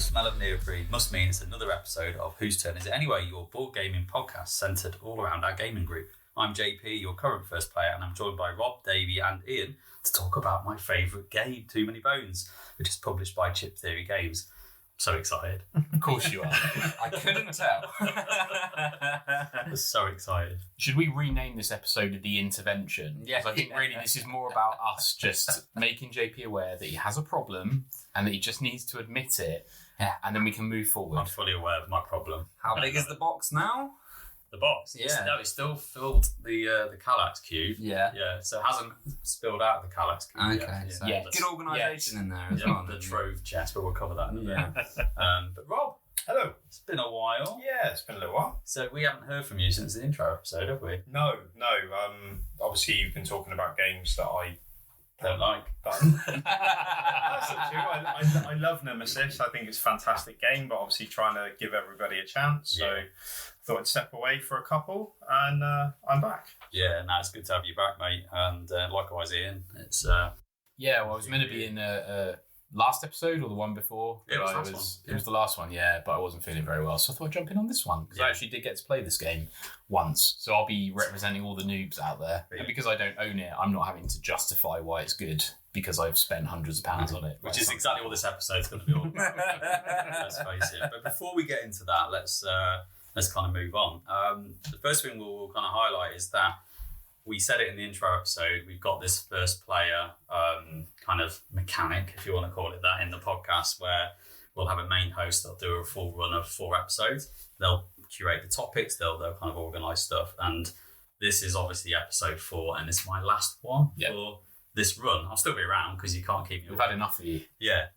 smell of neoprene must mean it's another episode of Whose Turn Is It Anyway, your board gaming podcast centred all around our gaming group. I'm JP, your current first player, and I'm joined by Rob, Davey and Ian to talk about my favourite game, Too Many Bones, which is published by Chip Theory Games. I'm so excited. Of course you are. I couldn't tell. I'm so excited. Should we rename this episode The Intervention? Yeah. Because I think really this is more about us just making JP aware that he has a problem and that he just needs to admit it, and then we can move forward. I'm fully aware of my problem. How big is the box now? The box? Yeah. It's still filled the Kallax cube. Yeah. Yeah, so it hasn't spilled out the Kallax cube Okay. yet. So Yeah. good organisation in there as Yeah, well. the trove chest, but we'll cover that in a bit. Yeah. But Rob, Hello. it's been a while. Yeah, it's been a little while. So we haven't heard from you since the intro episode, have we? No. Obviously, you've been talking about games that I Don't like. done. That's not true. I love Nemesis. I think it's a fantastic game, but obviously trying to give everybody a chance. So I thought I'd step away for a couple, and I'm back. Yeah, no, it's good to have you back, mate. And likewise, Ian. It's Yeah, well, I was meant to be in last episode or the one before. Yeah, it was But last one. It was the last one, yeah, but I wasn't feeling very well, so I thought I'd jump in on this one because I actually did get to play this game once, so I'll be representing all the noobs out there. Yeah. And because I don't own it, I'm not having to justify why it's good because I've spent hundreds of pounds on it. which is exactly what this episode's going to be all about. Let's face it. But before we get into that, let's kind of move on. The first thing we'll kind of highlight is that we said it in the intro episode. We've got this first player kind of mechanic, if you want to call it that, in the podcast where we'll have a main host. They'll do a full run of 4 episodes. They'll curate the topics. They'll kind of organise stuff. And this is obviously episode 4, and it's my last one for this run. I'll still be around because you can't keep me We've away. had enough of you. Yeah.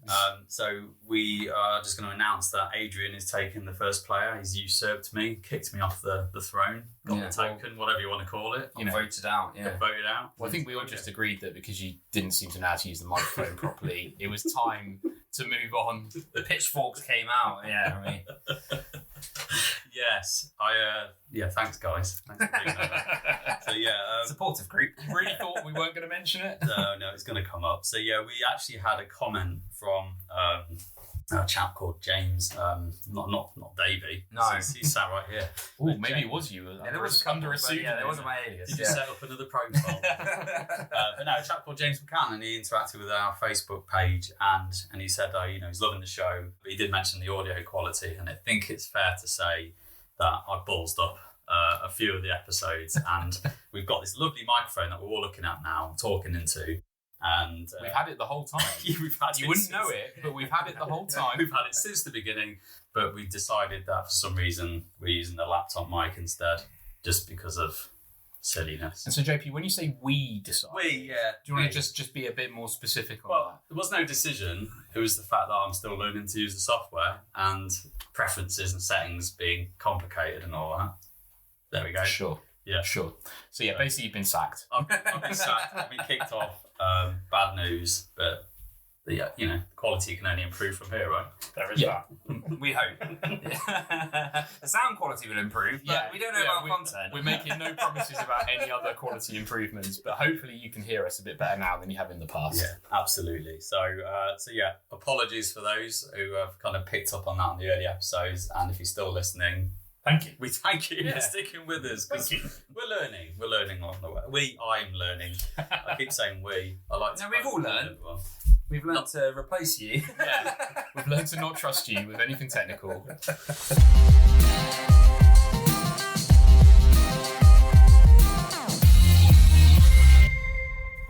So we are just going to announce that Adrian is taking the first player. He's usurped me, kicked me off the throne, got the token, whatever you want to call it. You voted out, yeah. Got voted out. Well, I think we all just agreed that because you didn't seem to know how to use the microphone properly, it was time to move on. The pitchforks came out, yeah. I mean, Yes. Thanks, guys. Thanks for doing that. So, supportive group. Really thought we weren't going to mention it. no, it's going to come up. So, we actually had a comment from a chap called James, not Davey. No. He's sat right here. Oh, maybe it was you. Yeah, there was under a pseudonym. Yeah, there wasn't my alias. Did you set up another profile? But no, a chap called James McCann, and he interacted with our Facebook page, and he said, he's loving the show, but he did mention the audio quality, and I think it's fair to say that I ballsed up a few of the episodes, and we've got this lovely microphone that we're all looking at now, talking into, and we've had it the whole time. We've had You wouldn't know it, but we've had it the whole time. We've had it since the beginning, but we decided that for some reason we're using the laptop mic instead, just because of silliness. And so, JP, when you say we decide, Do do you want to just be a bit more specific on Well, there was no decision. It was the fact that I'm still learning to use the software and preferences and settings being complicated and all that. There we go. that? Sure. Yeah. Sure. So, yeah, basically you've been sacked. I've been sacked. I've been kicked off. Bad news, but the quality can only improve from here, right? There is Yeah. that. We hope. The sound quality will improve, but we don't know about content. We're making no promises about any other quality improvements, but hopefully you can hear us a bit better now than you have in the past. Yeah, absolutely. So apologies for those who have kind of picked up on that in the early episodes, and if you're still listening, Thank you. we thank you for sticking with us, because Thank you. we're learning on the way. I'm learning. I keep saying we. I like to. No, we've all learned. everyone. We've learned to replace you. Yeah. We've learned to not trust you with anything technical.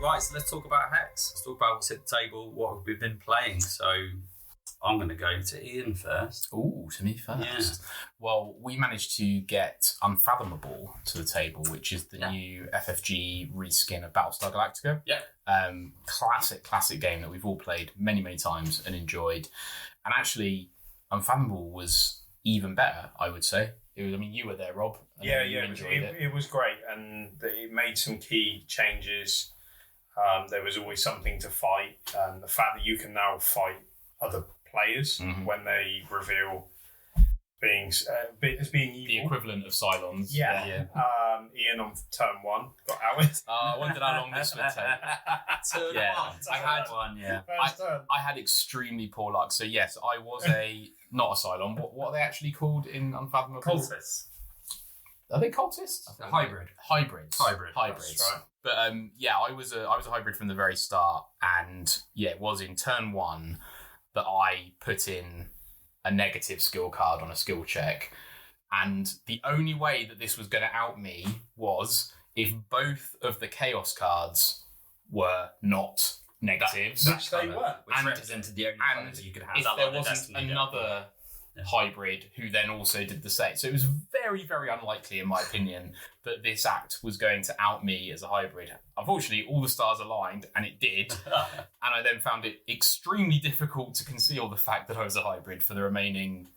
Right, so let's talk about Hex. Let's talk about what's at the table, what we've been playing. So I'm going to go to Ian first. Ooh, to me first. Yeah. Well, we managed to get Unfathomable to the table, which is the new FFG reskin of Battlestar Galactica. Yeah. Classic game that we've all played many, many times and enjoyed. And actually, Unfathomable was even better, I would say. You were there, Rob. You enjoyed it. It was great, and it made some key changes. There was always something to fight, and the fact that you can now fight other players when they reveal being evil. The equivalent of Cylons. Yeah. Ian on turn 1 got outed. I wondered how long this would take. I had extremely poor luck. So yes, I was not a Cylon. What are they actually called in Unfathomable? Cultists. Are they cultists? Hybrids. Hybrids. That's right. But I was a hybrid from the very start, and it was in turn 1 that I put in a negative skill card on a skill check, and the only way that this was going to out me was if both of the chaos cards were not negatives, Which they were. Which represented the only colours you could have. If there wasn't another hybrid who then also did the same. So it was very, very unlikely, in my opinion, that this act was going to out me as a hybrid. Unfortunately, all the stars aligned, and it did. And I then found it extremely difficult to conceal the fact that I was a hybrid for the remaining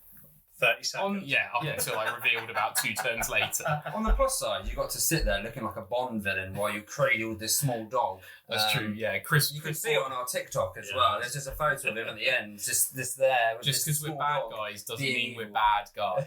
30 seconds. Until I revealed about 2 turns later. On the plus side, you got to sit there looking like a Bond villain while you cradled this small dog. That's true, yeah. Chris, you can see it on our TikTok as well. There's just a photo of him at the end, just this there. Just because we're bad guys doesn't mean we're bad guys.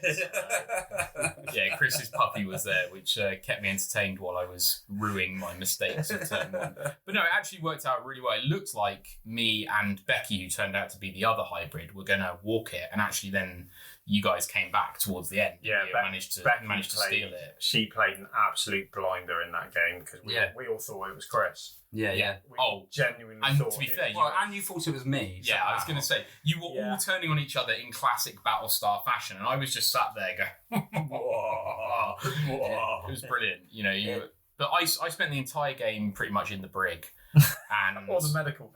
Chris's puppy was there, which kept me entertained while I was ruining my mistakes of turn 1. But no, it actually worked out really well. It looked like me and Becky, who turned out to be the other hybrid, were going to walk it, and actually then you guys came back towards the end. Yeah, managed to steal it. She played an absolute blinder in that game because we all thought it was Chris. Yeah. We genuinely and thought to be it. fair, and you thought it was me. Yeah, I was going to say you were all turning on each other in classic Battlestar fashion, and I was just sat there going, "Whoa!" It was brilliant, But I spent the entire game pretty much in the brig. And or the medical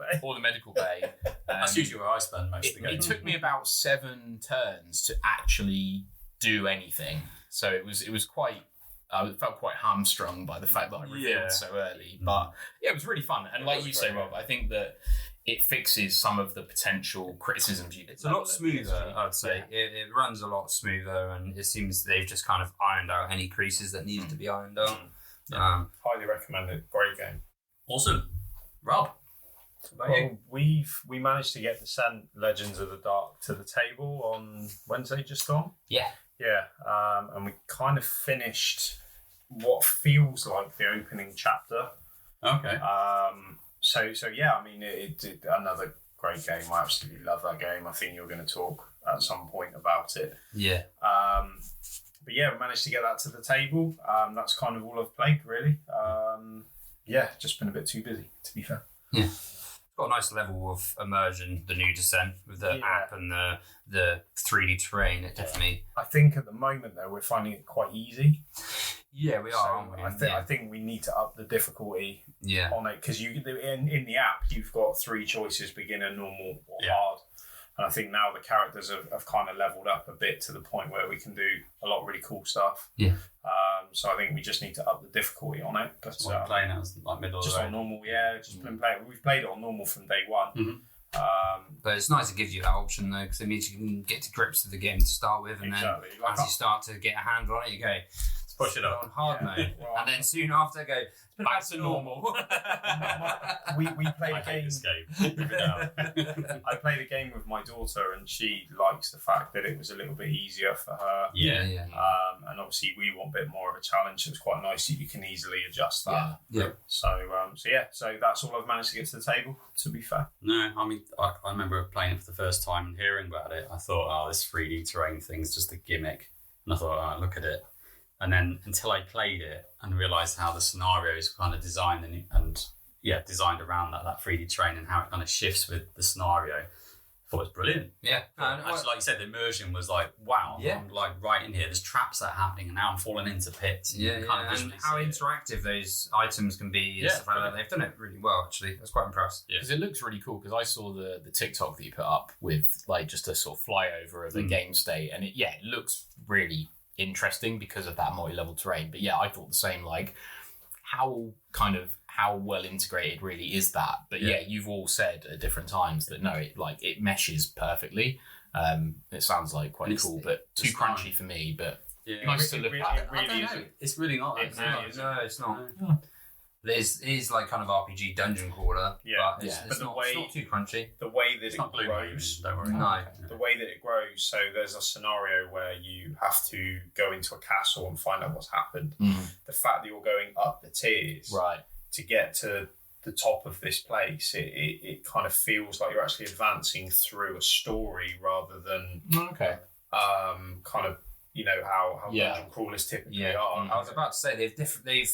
bay. That's usually where I spend most of the game. It took me about 7 turns to actually do anything, so it was quite. I felt quite hamstrung by the fact that I revealed so early, but it was really fun. And like you say, Rob, I think that it fixes some of the potential criticisms you. It's a lot smoother, I'd say. Yeah. It runs a lot smoother, and it seems they've just kind of ironed out any creases that needed to be ironed out. Highly recommend it. Great game. Awesome. Rob, we managed to get Descent Legends of the Dark to the table on Wednesday just gone. Yeah, and we kind of finished what feels like the opening chapter. Okay. So yeah, I mean, it's another great game. I absolutely love that game. I think you're going to talk at some point about it. Yeah. But yeah, we managed to get that to the table. That's kind of all I've played, really. Just been a bit too busy, to be fair. Yeah. It's got a nice level of immersion, the new Descent, with the app and the 3D terrain. It definitely... I think at the moment, though, we're finding it quite easy. Yeah, we are, aren't we? I think we need to up the difficulty on it, because in the app, you've got 3 choices, beginner, normal, or hard. And I think now the characters have kind of leveled up a bit to the point where we can do a lot of really cool stuff. Yeah. So I think we just need to up the difficulty on it. But playing it like middle just of the on normal, just been playing. We've played it on normal from day one. Mm-hmm. But it's nice it gives you that option though, because it means you can get to grips with the game to start with, and then as you start to get a handle on it, you go, push it up on hard mode, and then soon after go back to normal. we played a game. This game. I played a game with my daughter, and she likes the fact that it was a little bit easier for her. Yeah. And obviously we want a bit more of a challenge. So it's quite nice that you can easily adjust that. Yeah. So that's all I've managed to get to the table. To be fair. No, I mean I remember playing it for the first time and hearing about it. I thought, this 3D terrain thing's just a gimmick, and I thought, look at it. And then until I played it and realised how the scenarios were kind of designed and designed around that 3D terrain and how it kind of shifts with the scenario, I thought it was brilliant. Yeah. Actually, like you said, the immersion was like, wow, I'm like right in here. There's traps that are happening and now I'm falling into pits. And how interactive those items can be and stuff like that. They've done it really well, actually. I was quite impressed. Because it looks really cool, because I saw the TikTok that you put up with like just a sort of flyover of the game state, and it looks really interesting because of that multi-level terrain. But I thought the same, like how well integrated really is that? But you've all said at different times that no, it meshes perfectly. It sounds like quite cool, but too crunchy for me, but nice to look at. It's really not. No, it's not. It is like kind of RPG dungeon crawler. Yeah, but it's not too crunchy. The way that it grows, don't worry. No. The way that it grows. So there's a scenario where you have to go into a castle and find out what's happened. The fact that you're going up the tiers, right, to get to the top of this place, it kind of feels like you're actually advancing through a story rather than kind of, you know, how dungeon crawlers typically are. I was about to say they've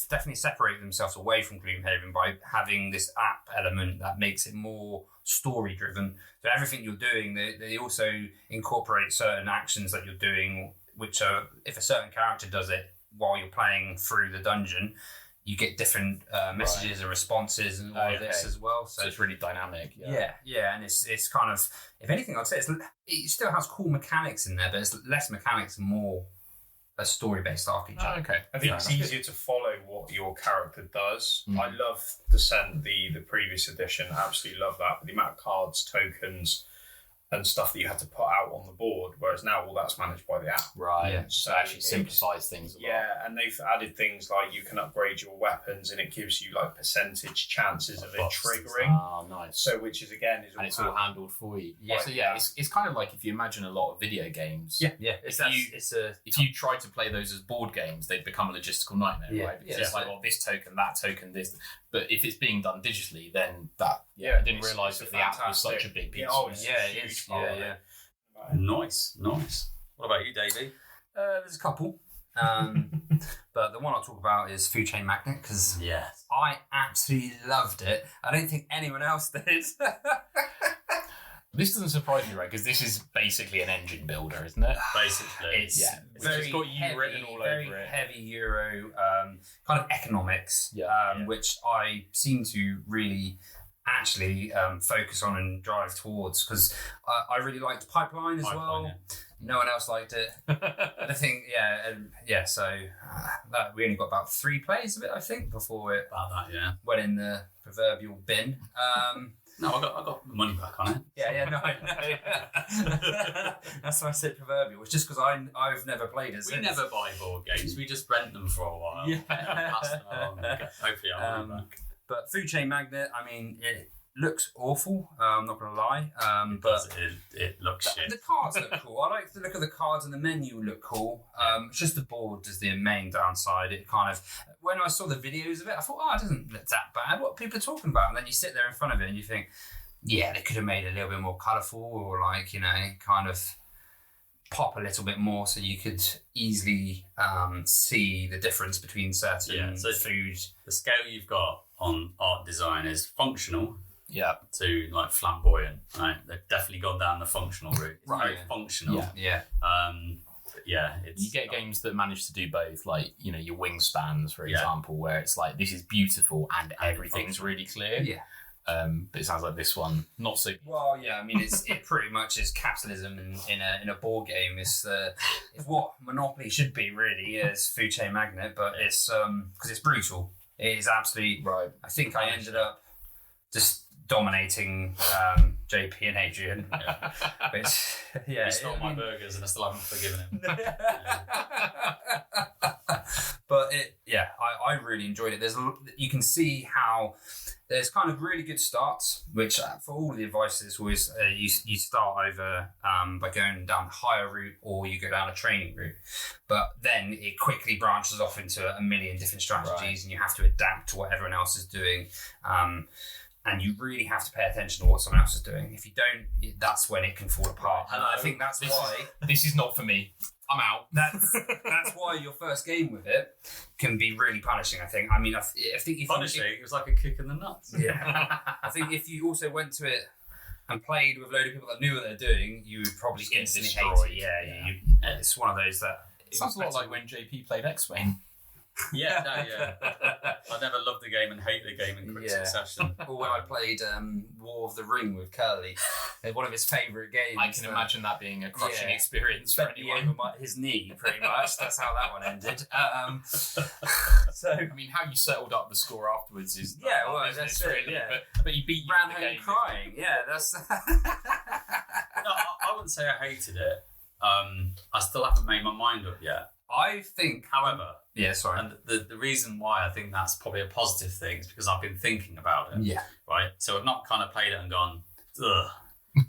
definitely separated themselves away from Gloomhaven by having this app element that makes it more story driven. So everything you're doing, they also incorporate certain actions that you're doing, which are, if a certain character does it while you're playing through the dungeon, you get different messages and responses and all of this as well. So it's really dynamic. Yeah, and it's kind of, if anything, I'd say it still has cool mechanics in there, but it's less mechanics, more a story-based RPG. I think it's easier to follow what your character does. I love Descent, the previous edition. I absolutely love that. But the amount of cards, tokens, and stuff that you had to put out on the board, whereas now all that's managed by the app. Right. Yeah. So it actually simplifies things a lot. Yeah, and they've added things like you can upgrade your weapons and it gives you like percentage chances of it triggering. Oh, nice. So which is again and it's all handled for you. Yeah. So it's kind of like if you imagine a lot of video games. Yeah. If you try to play those as board games, they'd become a logistical nightmare, right? Because it's like, this token, that token, this. But if it's being done digitally, then that I didn't realise that the app was such a big piece. It is. Yeah. Nice. What about you, Davey? There's a couple. But the one I'll talk about is Food Chain Magnate, because I absolutely loved it. I don't think anyone else did. This doesn't surprise me, right? Because this is basically an engine builder, isn't it? Basically. It's very got you written all over it. Very heavy Euro kind of economics, which I seem to really actually focus on and drive towards, because I really liked Pipeline as well. No one else liked it. I think, so we only got about 3 plays of it, I think, before it went in the proverbial bin. No, I got the money back on it. No, I know. That's why I said proverbial. It's just because I've never played it. We never buy board games. We just rent them for a while. Pass them along. Hopefully I'll be back. But Food Chain Magnate, I mean, it looks awful. I'm not going to lie. It looks shit. The cards look cool. I like the look of the cards, and the menu look cool. It's just the board is the main downside. It kind of, when I saw the videos of it, I thought, it doesn't look that bad. What are people talking about? And then you sit there in front of it and you think, they could have made it a little bit more colourful, or like, kind of pop a little bit more so you could easily see the difference between certain food. The scale you've got on art design is functional to like flamboyant, right? They've definitely gone down the functional route. It's very functional. You get games that manage to do both, like, your Wingspans, for example, where it's like, this is beautiful and everything's really clear. But it sounds like this one not so. Well, I mean, it pretty much is capitalism in a board game. It's what Monopoly should be, really, is Food Chain Magnate, but it's because it's brutal. It is absolutely right. I think I ended up just dominating JP and Adrian. He stole my burgers and I still haven't forgiven him. But I really enjoyed it. You can see how there's kind of really good starts, which for all the advice is always you start over by going down the higher route, or you go down a training route. But then it quickly branches off into a million different strategies, and you have to adapt to what everyone else is doing. And you really have to pay attention to what someone else is doing. If you don't, that's when it can fall apart. And I think that's why this is not for me. I'm out. That's why your first game with it can be really punishing, I think. I mean, I think if punishing, it was like a kick in the nuts. Yeah. I think if you also went to it and played with a load of people that knew what they're doing, you would probably instantly hate it. Yeah. It's one of those that... It sounds a lot like when JP played X-Wing. I never loved the game and hate the game in quick succession. Or when I played War of the Ring with Curly, one of his favourite games. I can imagine that being a crushing experience for anyone. His knee, pretty much. That's how that one ended. So, I mean, how you settled up the score afterwards is that's it. Really, but you beat ran home crying. That's. No, I wouldn't say I hated it. I still haven't made my mind up yet. I think, however, sorry. And the reason why I think that's probably a positive thing is because I've been thinking about it. Yeah. Right? So I've not kind of played it and gone, ugh,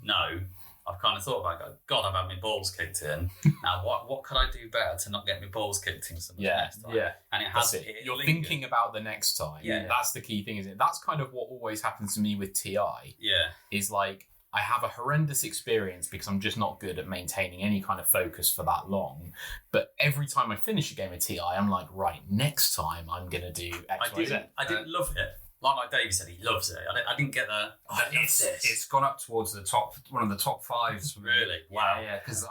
no. I've kind of thought about it, God, I've had my balls kicked in. Now, what could I do better to not get my balls kicked in some next time? Yeah. And it has it. You're thinking about the next time. Yeah. That's the key thing, isn't it? That's kind of what always happens to me with TI. Yeah. Is like, I have a horrendous experience because I'm just not good at maintaining any kind of focus for that long. But every time I finish a game of TI, I'm like, right, next time I'm going to do X, Y, Z. I didn't love it. Like Davey said, he loves it. I didn't get the. It's gone up towards the top, one of the top fives. Really? Wow. Yeah, because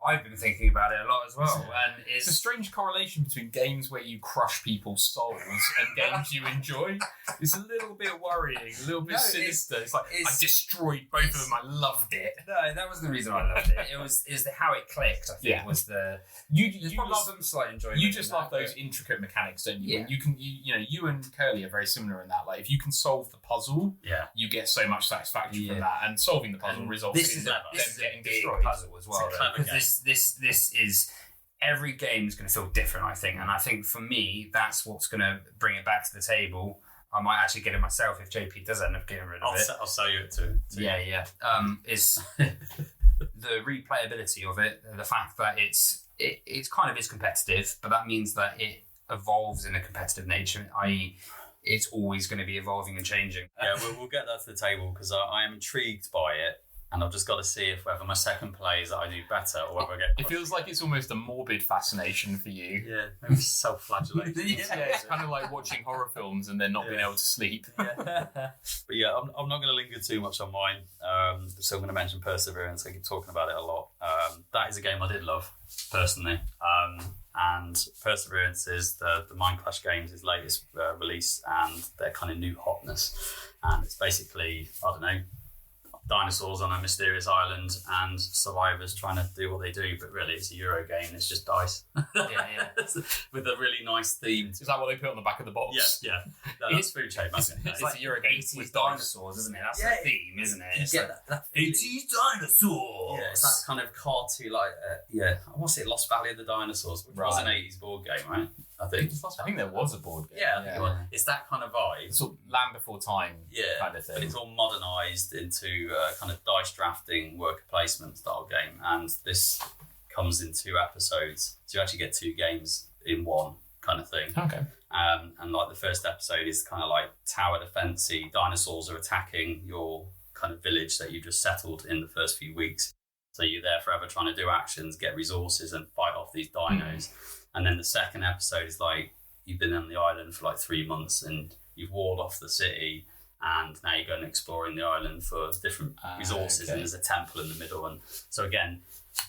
I've been thinking about it a lot as well, and it's a strange correlation between games where you crush people's souls and games you enjoy. It's a little bit worrying, a little bit sinister. It's like I destroyed both of them. I loved it. No, that wasn't the reason I loved it. It was how it clicked. I think was the you love some slight enjoyment. You just love those intricate mechanics, don't you? Yeah. When you and Curly are very similar in that. Like if you can solve the puzzle, you get so much satisfaction from that, and solving the puzzle results in them getting destroyed. Puzzle as well, because this is every game is going to feel different, I think, and I think for me that's what's going to bring it back to the table. I might actually get it myself if JP does end up getting rid of it. I'll sell you it too. Yeah. Is the replayability of it, the fact that it's kind of is competitive, but that means that it evolves in a competitive nature, i.e. it's always going to be evolving and changing. Yeah, we'll get that to the table because I am intrigued by it. And I've just got to see if whether my second play is that I do better or whether I get... It feels like it's almost a morbid fascination for you. Yeah, maybe self-flagellation. It's kind of like watching horror films and then not being able to sleep. But yeah, I'm not going to linger too much on mine. So I'm going to mention Perseverance. I keep talking about it a lot. That is a game I did love, personally. And Perseverance is the Mind Clash Games' latest release and their kind of new hotness. And it's basically, I don't know, dinosaurs on a mysterious island and survivors trying to do what they do, but really it's a Euro game. It's just dice. With a really nice theme. Is that what they put on the back of the box? Yeah. That's Food Chain Magnate. It's like a Euro game with dinosaurs, isn't it? That's the theme, isn't it? It's like that 80s dinosaurs. Yeah, it's that kind of cartoon, like what's it? Lost Valley of the Dinosaurs, which was an 80s board game, right? I think there was a board game. Yeah, it's that kind of vibe. It's sort of Land Before Time kind of thing. But it's all modernised into kind of dice drafting, worker placement style game. And this comes in 2 episodes. So you actually get 2 games in one kind of thing. Okay. And like the first episode is kind of like tower defense-y. Dinosaurs are attacking your kind of village that you just settled in the first few weeks. So you're there forever trying to do actions, get resources and fight off these dinos. And then the second episode is like you've been on the island for like 3 months and you've walled off the city and now you're going exploring the island for different resources and there's a temple in the middle. And so again,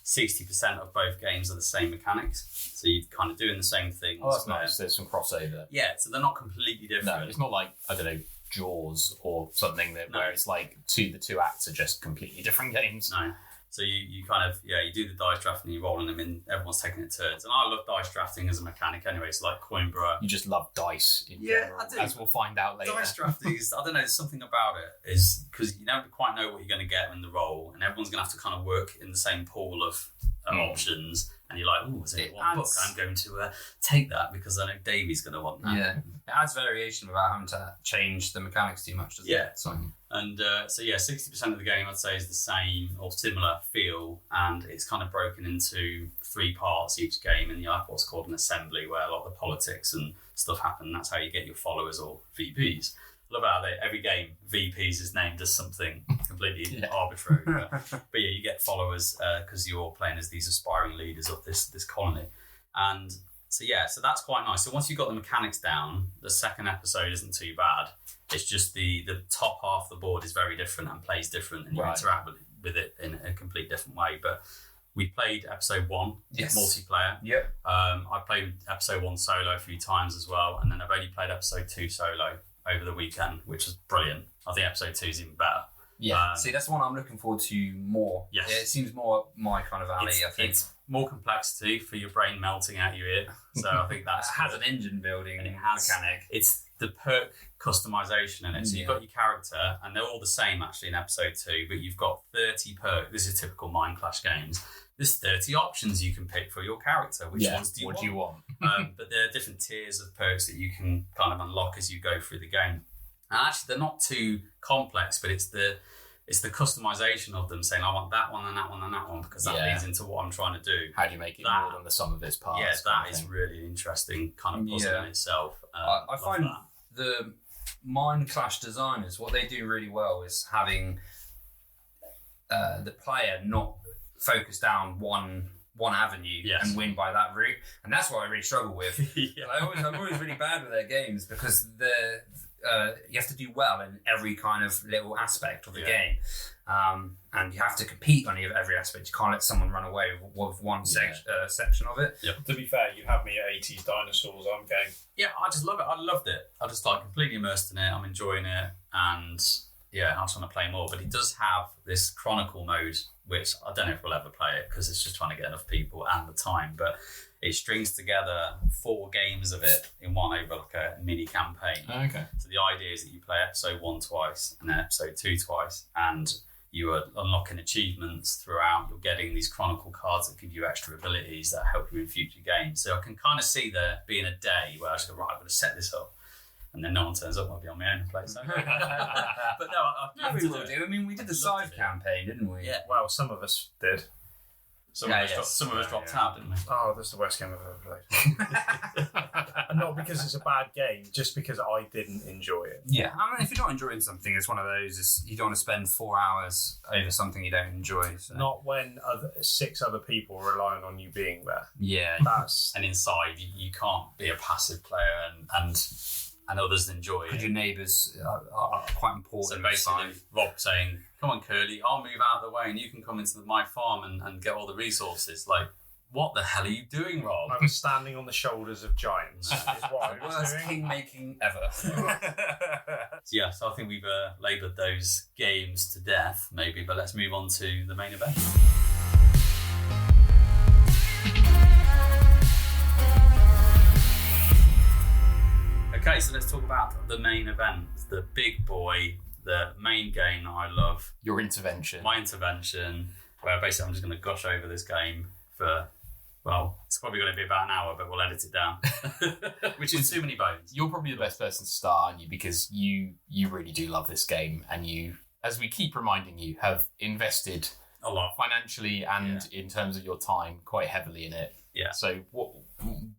60% of both games are the same mechanics. So you're kind of doing the same things. Oh, that's nice. There's some crossover. Yeah, so they're not completely different. No, it's not like, I don't know, Jaws or something where it's like the 2 acts are just completely different games. No. So you kind of, you do the dice drafting, you're rolling them in, everyone's taking it turns. And I love dice drafting as a mechanic anyway. It's like Coimbra. You just love dice in general, I do. As we'll find out later. Dice drafting is, I don't know, there's something about it, is because you never quite know what you're going to get in the roll, and everyone's going to have to kind of work in the same pool of options. And you're like, oh, is it one book? I'm going to take that because I know Davey's going to want that. Yeah. It adds variation without having to change the mechanics too much, doesn't it? So, and 60% of the game I'd say is the same or similar feel, and it's kind of broken into 3 parts each game, and you have what's called an assembly where a lot of the politics and stuff happen. That's how you get your followers or VPs. I love how every game VPs is named as something completely arbitrary. But you get followers because you're playing as these aspiring leaders of this colony. And so that's quite nice. So once you've got the mechanics down, the second episode isn't too bad. It's just the top half of the board is very different and plays different, and you interact with it in a complete different way. But we played episode 1 multiplayer. Yep. I played episode 1 solo a few times as well, and then I've only played episode 2 solo over the weekend, which was brilliant. I think episode 2 is even better. Yeah. See, that's the one I'm looking forward to more. Yes. Yeah, it seems more my kind of alley, I think. It's more complexity for your brain melting out your ear. So I think that has an engine building and mechanic. It's the perk customization in it. So you've got your character, and they're all the same actually in episode 2, but you've got 30 perks. This is typical Mind Clash games. there's 30 options you can pick for your character. Which ones do you want? But there are different tiers of perks that you can kind of unlock as you go through the game. And actually, they're not too complex, but it's the customization of them, saying I want that one and that one and that one, because that leads into what I'm trying to do. How do you make it more than the sum of its parts? Yeah, that is really interesting kind of puzzle in itself. I find the Mind Clash designers, what they do really well is having the player not focus down one avenue and win by that route, and that's what I really struggle with. I'm always really bad with their games because you have to do well in every kind of little aspect of the game, and you have to compete on every aspect. You can't let someone run away with one section of it. To be fair, you have me at 80s dinosaurs. I'm game. Yeah, I just love it. I loved it. I just completely immersed in it. I'm enjoying it, and I just want to play more. But it does have this Chronicle mode, which I don't know if we'll ever play it because it's just trying to get enough people and the time. But it strings together 4 games of it in one over like a mini campaign. Okay. So the idea is that you play episode 1 twice and then episode 2 twice, and you are unlocking achievements throughout. You're getting these Chronicle cards that give you extra abilities that help you in future games. So I can kind of see there being a day where I just go, right, I'm going to set this up. And then no one turns up, I'll be on my own and play. So. But no, we will do. I mean, we did the Scythe campaign, didn't we? Yeah. Well, some of us did. Some of us dropped out, didn't we? Oh, that's the worst game I've ever played. Not because it's a bad game, just because I didn't enjoy it. Yeah, I mean, if you're not enjoying something, it's one of those. You don't want to spend 4 hours over something you don't enjoy. So. Not when 6 other people are relying on you being there. Yeah. And inside, you can't be a passive player and others enjoy it. Because your neighbours are quite important. So basically, Rob saying, come on, Curly, I'll move out of the way and you can come into my farm and get all the resources. Like, what the hell are you doing, Rob? I was standing on the shoulders of giants. Is what I was worst doing. king-making ever. So I think we've laboured those games to death, maybe, but let's move on to the main event. Okay, so let's talk about the main event, the big boy, the main game that I love. Your intervention. My intervention, where basically I'm just going to gush over this game for, well, it's probably going to be about an hour, but we'll edit it down, which is too many bones. You're probably the best person to start, aren't you? Because you really do love this game, and you, as we keep reminding you, have invested a lot financially and in terms of your time quite heavily in it. Yeah. So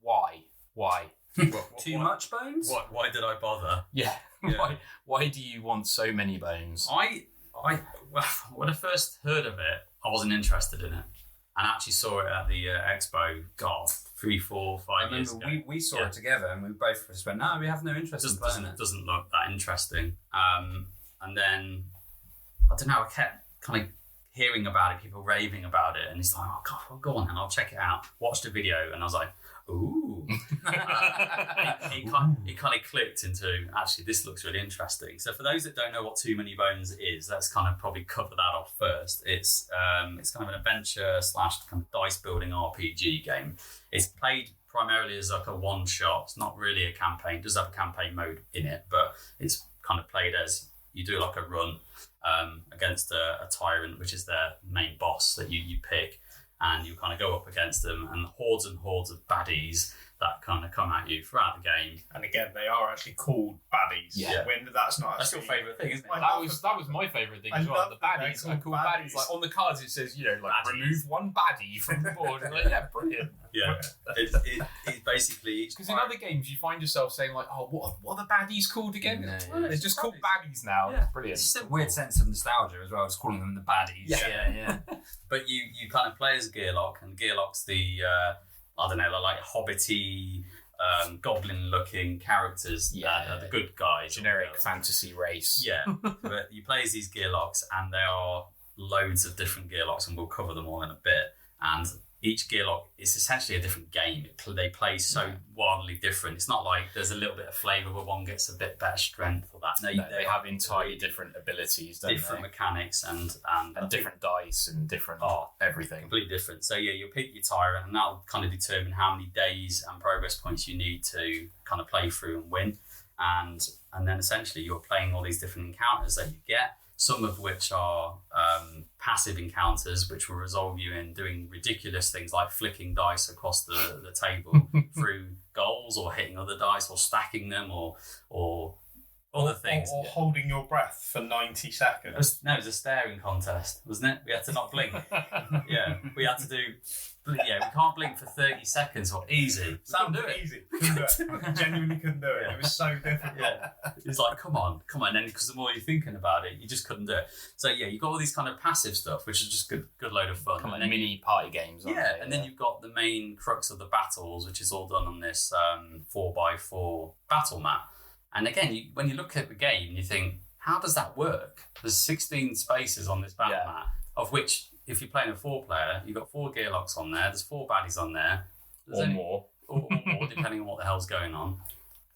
why? Too much bones? Why did I bother? Yeah. Why do you want so many bones? Well, when I first heard of it, I wasn't interested in it, and actually saw it at the expo. God, 3, 4, 5 years ago. We saw it together, and we both just went, "No, we have no interest in playing it." Doesn't look that interesting. And then I don't know. I kept kind of hearing about it, people raving about it, and it's like, "Oh God, well, go on then, I'll check it out." Watched the video, and I was like, ooh. It kind of clicked into, actually, this looks really interesting. So for those that don't know what Too Many Bones is, let's kind of probably cover that off first. It's kind of an adventure / kind of dice building RPG game. It's played primarily as like a one shot. It's not really a campaign. It does have a campaign mode in it, but it's kind of played as you do like a run against a tyrant, which is their main boss that you pick. And you kind of go up against them, and hordes of baddies that kind of come at you throughout the game. And again, they are actually called baddies. Yeah. When that's not. That's your favourite thing, isn't it? That was my favourite thing as well. The baddies are called baddies. Like on the cards, it says, baddies. Remove one baddie from the board. And like, yeah, brilliant. Yeah, it basically because in other games you find yourself saying like, oh, what are the baddies called again? They're just called baddies now. Yeah, brilliant. It's a weird sense of nostalgia as well as calling them the baddies. Yeah. But you kind of play as Gearloc, and Gearloc's the I don't know, they're like hobbity, goblin-looking characters that are the good guys. Generic fantasy race. Yeah, but you play as these Gearlocs, and there are loads of different Gearlocs, and we'll cover them all in a bit. And each Gearloc is essentially a different game. They play so wildly different. It's not like there's a little bit of flavour where one gets a bit better strength or that. No, they have entirely different abilities, don't different they? Mechanics and different dice and different everything. Completely different. So yeah, you'll pick your tyrant, and that'll kind of determine how many days and progress points you need to kind of play through and win. And then essentially you're playing all these different encounters that you get. some of which are passive encounters, which will resolve you in doing ridiculous things like flicking dice across the table through goals, or hitting other dice, or stacking them, or other things. Or holding your breath for 90 seconds. It was a staring contest, wasn't it? We had to not blink. Yeah, we had to do... Yeah, we can't blink for 30 seconds or easy. Sam, do it. Easy. Couldn't do it. Genuinely couldn't do it. It was so difficult. Yeah. It's like, come on. And then because the more you're thinking about it, you just couldn't do it. So yeah, you've got all these kind of passive stuff, which is just good load of fun. Kind of mini party games. And then you've got the main crux of the battles, which is all done on this 4x4 battle map. And again, when you look at the game, you think, how does that work? There's 16 spaces on this battle map, of which, if you're playing a 4-player, you've got 4 Gearlocs on there, there's 4 baddies on there. Or more, depending on what the hell's going on.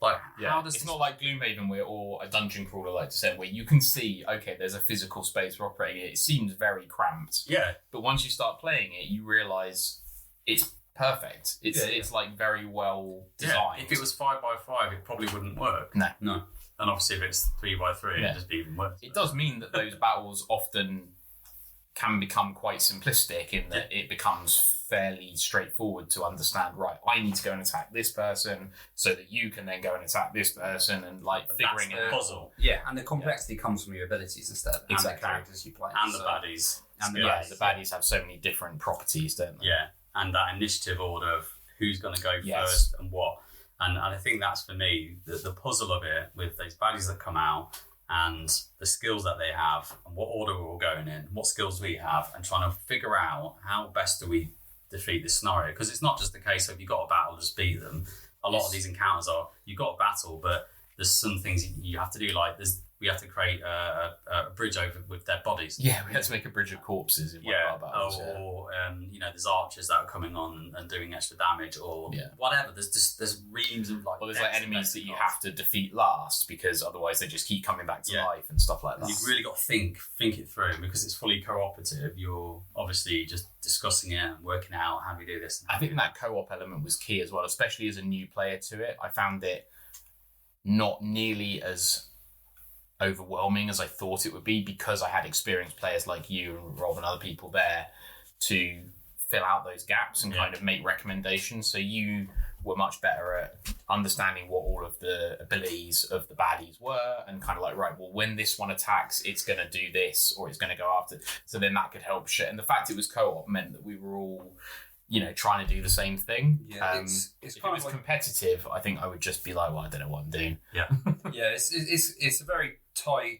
Like, how does it's not like Gloomhaven or a dungeon crawler, like you said, where you can see, okay, there's a physical space for operating it. It seems very cramped. Yeah. But once you start playing it, you realise it's perfect. It's like very well designed. Yeah. If it was 5x5, it probably wouldn't work. No. And obviously if it's 3x3, it'd just be even worse. It does mean that those battles often can become quite simplistic in that it becomes fairly straightforward to understand, right, I need to go and attack this person so that you can then go and attack this person, and like figuring a puzzle. Yeah, and the complexity comes from your abilities instead, and the characters you play. And the baddies. And the baddies have so many different properties, don't they? Yeah, and that initiative order of who's going to go first and what. And I think that's, for me, the puzzle of it, with those baddies that come out and the skills that they have and what order we're all going in, what skills we have, and trying to figure out how best do we defeat this scenario. Because it's not just the case of you've got a battle, just beat them. A lot of these encounters are, you've got a battle, but there's some things you have to do, like we have to create a bridge over with dead bodies. Yeah, we had to make a bridge of corpses in one of our battles. Or there's archers that are coming on and doing extra damage, or whatever. There's reams of there's like enemies that you have to defeat last, because otherwise they just keep coming back to life and stuff like that. You've really got to think it through, because it's fully cooperative. You're obviously just discussing it and working out how do we do this. I think that co-op element was key as well, especially as a new player to it. I found it not nearly as overwhelming as I thought it would be, because I had experienced players like you and Rob and other people there to fill out those gaps and kind of make recommendations. So you were much better at understanding what all of the abilities of the baddies were, and kind of like, right, well, when this one attacks, it's going to do this, or it's going to go after. So then that could help shit. And the fact it was co-op meant that we were all, trying to do the same thing. Yeah, if it was competitive, I think I would just be like, well, I don't know what I'm doing. Yeah. Yeah, it's a very tight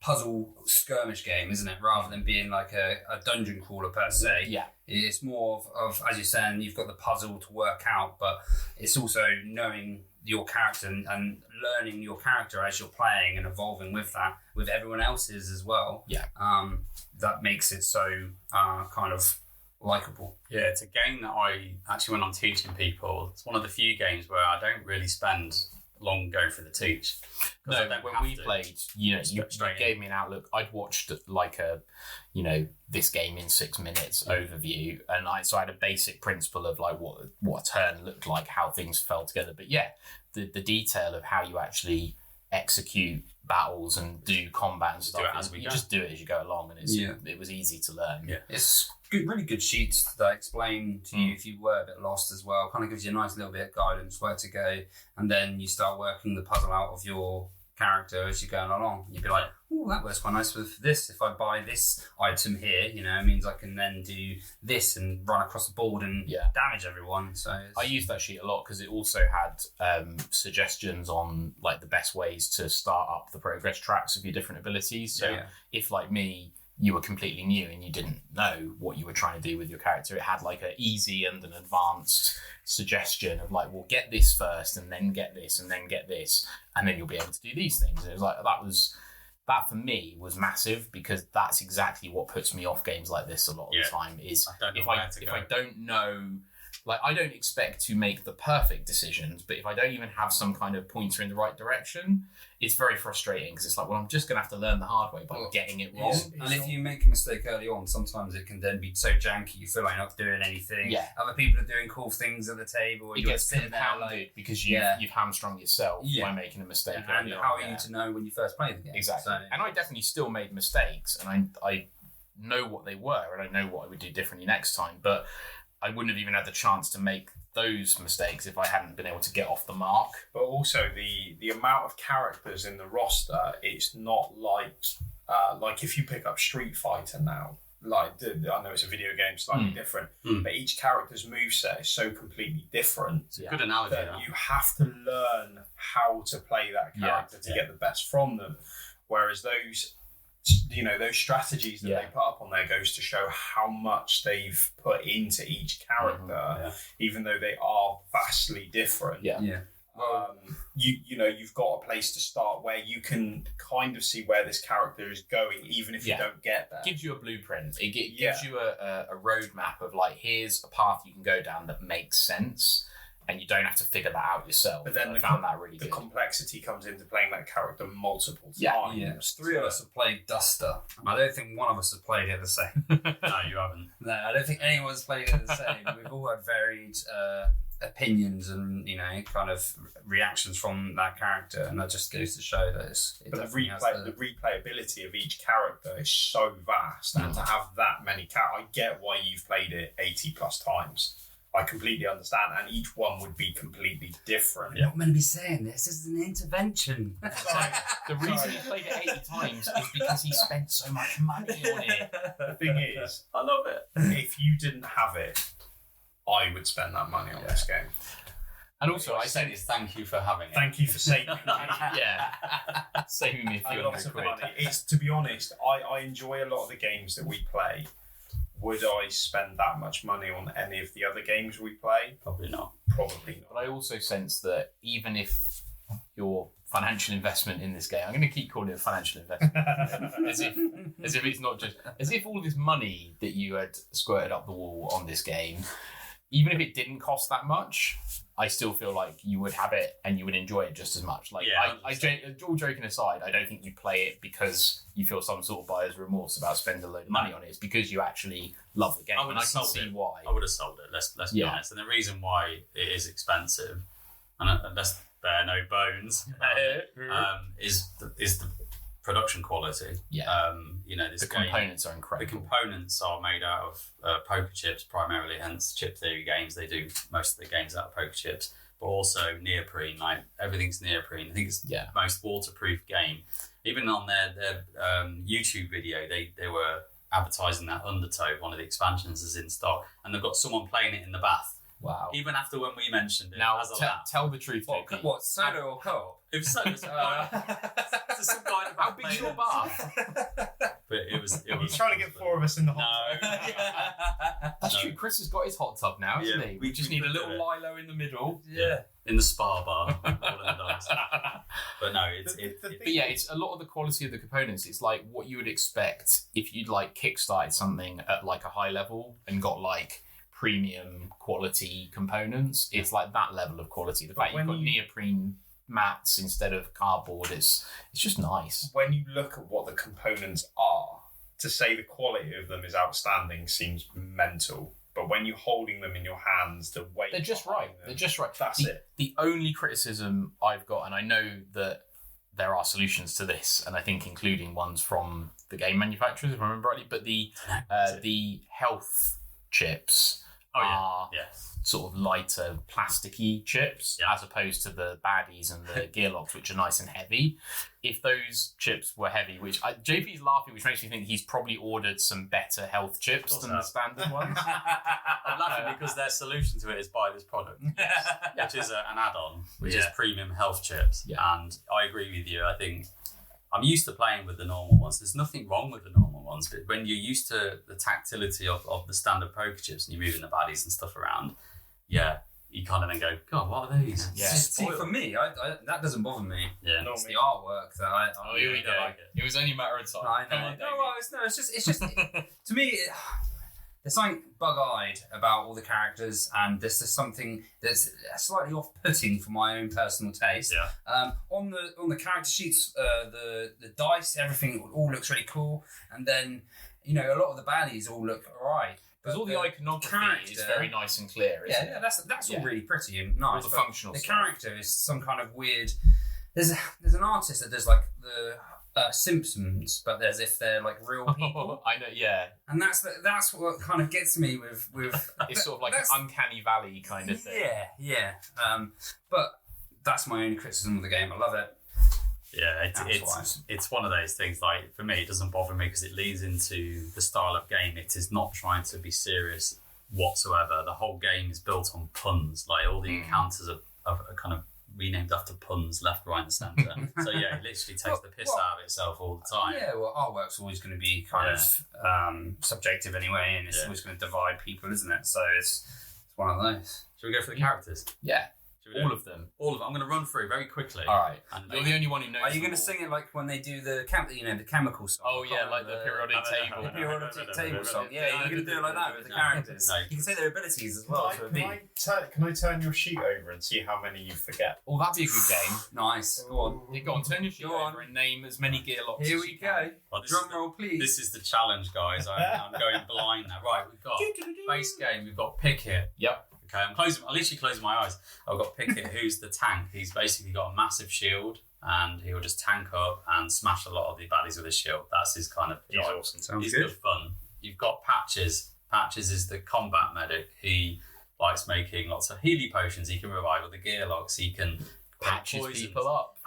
puzzle skirmish game, isn't it? Rather than being like a dungeon crawler per se. Yeah. It's more of, as you're saying, you've got the puzzle to work out, but it's also knowing your character and learning your character as you're playing and evolving with that, with everyone else's as well. Yeah. That makes it so kind of likeable. Yeah, it's a game that I actually, when I'm teaching people, it's one of the few games where I don't really spend long going through the teach. No, when we played, you gave me an outlook. I'd watched like this game in 6 minutes overview, and I had a basic principle of like what a turn looked like, how things fell together. But the detail of how you actually execute battles and do combat and stuff, you just do it as you go along, and it was easy to learn. Yeah, it's really good sheets that explain to you if you were a bit lost as well. Kind of gives you a nice little bit of guidance where to go, and then you start working the puzzle out of your character as you're going along. You'd be like, oh, that works quite nice with this. If I buy this item here, it means I can then do this and run across the board and damage everyone. So I used that sheet a lot because it also had suggestions on like the best ways to start up the progress tracks of your different abilities. So if, like me, you were completely new and you didn't know what you were trying to do with your character, it had like an easy and an advanced suggestion of like, well, get this first and then get this and then get this, and then you'll be able to do these things. It was like, that for me was massive, because that's exactly what puts me off games like this a lot of the time, is if I don't know like, I don't expect to make the perfect decisions, but if I don't even have some kind of pointer in the right direction, it's very frustrating because it's like, well, I'm just going to have to learn the hard way by getting it wrong. Yeah. And if you make a mistake early on, sometimes it can then be so janky you feel like you're not doing anything. Yeah. Other people are doing cool things at the table. It gets compounded because you've hamstrung yourself by making a mistake early on. How are you to know when you first play the game? Exactly. And I definitely still made mistakes, and I know what they were, and I know what I would do differently next time, but I wouldn't have even had the chance to make those mistakes if I hadn't been able to get off the mark. But also the amount of characters in the roster, it's not like if you pick up Street Fighter now, like, I know it's a video game, slightly different, but each character's moveset is so completely different. It's a good analogy. That you have to learn how to play that character to get the best from them. Whereas those strategies that they put up on there goes to show how much they've put into each character, even though they are vastly different. You've got a place to start where you can kind of see where this character is going, even if you don't get there. It gives you a blueprint. It gives you a roadmap of, like, here's a path you can go down that makes sense, and you don't have to figure that out yourself. But then the complexity comes into playing that character multiple times. Yeah. Three of us have played Duster. I don't think one of us has played it the same. No, you haven't. No, I don't think anyone's played it the same. We've all had varied opinions and, kind of reactions from that character, and that just goes to show that the replayability of each character is so vast, and to have that many characters, I get why you've played it 80 plus times. I completely understand, and each one would be completely different. You're not meant to be saying this is an intervention. The reason he played it 80 times is because he spent so much money on it. The thing is, I love it. If you didn't have it, I would spend that money on this game. And also, I said is thank you for having it. Thank you for saving me. Saving me a few hundred quid. It's, to be honest, I enjoy a lot of the games that we play. Would I spend that much money on any of the other games we play? Probably not. But I also sense that even if your financial investment in this game, I'm going to keep calling it a financial investment, as if it's not just, as if all this money that you had squirted up the wall on this game, even if it didn't cost that much, I still feel like you would have it and you would enjoy it just as much. Like, all joking aside, I don't think you play it because you feel some sort of buyer's remorse about spending a load of money on it. It's because you actually love the game. I would have sold it. Why. I would have sold it. Let's be honest. And the reason why it is expensive, and let's bear no bones, is the production quality. The components are incredible. The components are made out of poker chips primarily, hence Chip Theory Games. They do most of the games out of poker chips, but also neoprene. Like, everything's neoprene. I think it's the most waterproof game. Even on their YouTube video, they were advertising that Undertow, one of the expansions, is in stock, and they've got someone playing it in the bath. Wow. Even after when we mentioned it. Now, tell the truth. What, solo or co-op? It was solo. Some guy in the How big's your bath? But it was He's trying to get four of us in the hot tub. That's true. Chris has got his hot tub now, isn't he? We just need a little Lilo in the middle. Yeah. In the spa bar. All of the dogs. But no, it's a lot of the quality of the components. It's like what you would expect if you'd like kickstarted something at like a high level and got like premium quality components. It's like that level of quality. The fact you've got neoprene mats instead of cardboard, it's just nice. When you look at what the components are, to say the quality of them is outstanding seems mental. But when you're holding them in your hands, the weight they're just right. They're just right. That's it. The only criticism I've got, and I know that there are solutions to this, and I think including ones from the game manufacturers, if I remember rightly, but the health chips are sort of lighter plasticky chips as opposed to the baddies and the Gearlocs, which are nice and heavy. If those chips were heavy, which JP's laughing, which makes me think he's probably ordered some better health chips than the standard ones. I'm laughing because their solution to it is buy this product, which is an add-on, which is premium health chips. And I agree with you. I think I'm used to playing with the normal ones. There's nothing wrong with the normal ones, but when you're used to the tactility of the standard poker chips and you're moving the baddies and stuff around, you kind of then go, God, what are these? Yeah. See, for me, I that doesn't bother me. Yeah. It's the artwork that I really don't like it. It was only a matter of time. I know. It's just to me, there's something bug-eyed about all the characters, and there's just something that's slightly off-putting for my own personal taste. Yeah. On the character sheets, the dice, everything all looks really cool, and then a lot of the baddies all look alright. Because all the iconography is very nice and clear, isn't it? That's all really pretty and nice. All the functional stuff. The character is some kind of weird. There's an artist that does like the Simpsons, but as if they're like real people. I know, yeah. And that's what kind of gets me with it's sort of like an uncanny valley kind of thing. Yeah. But that's my only criticism of the game. I love it. Yeah, it's one of those things. Like for me, it doesn't bother me because it leads into the style of game. It is not trying to be serious whatsoever. The whole game is built on puns. Like all the encounters are kind of renamed after puns left, right, and centre. So yeah, it literally takes the piss out of itself all the time. Yeah, well, artwork's always going to be kind of subjective anyway, and it's always going to divide people, isn't it? So it's one of those. Should we go for the characters? Yeah. All of them. I'm going to run through very quickly. All right. You're the only one who knows. Are you going to sing it like when they do the chemical song? Oh yeah, like the periodic table. The periodic table song. Yeah, you're going to do it like that with the characters. No. You can say their abilities as well. Can I turn your sheet over and see how many you forget? Oh, that'd be a good game. Nice. Go on. Yeah, go on. Turn your sheet over and name as many Gearlocs. Here we go. Well, Drum roll, please. This is the challenge, guys. I'm going blind now. Right, we've got base game. We've got pick it. Yep. Okay, I'm literally closing my eyes. I've got Pickett, who's the tank. He's basically got a massive shield, and he'll just tank up and smash a lot of the baddies with his shield. That's his kind of job. He's awesome. Sounds He's good. good fun. You've got Patches. Patches is the combat medic. He likes making lots of healing potions. He can revive the Gearlocs. He can patches people up.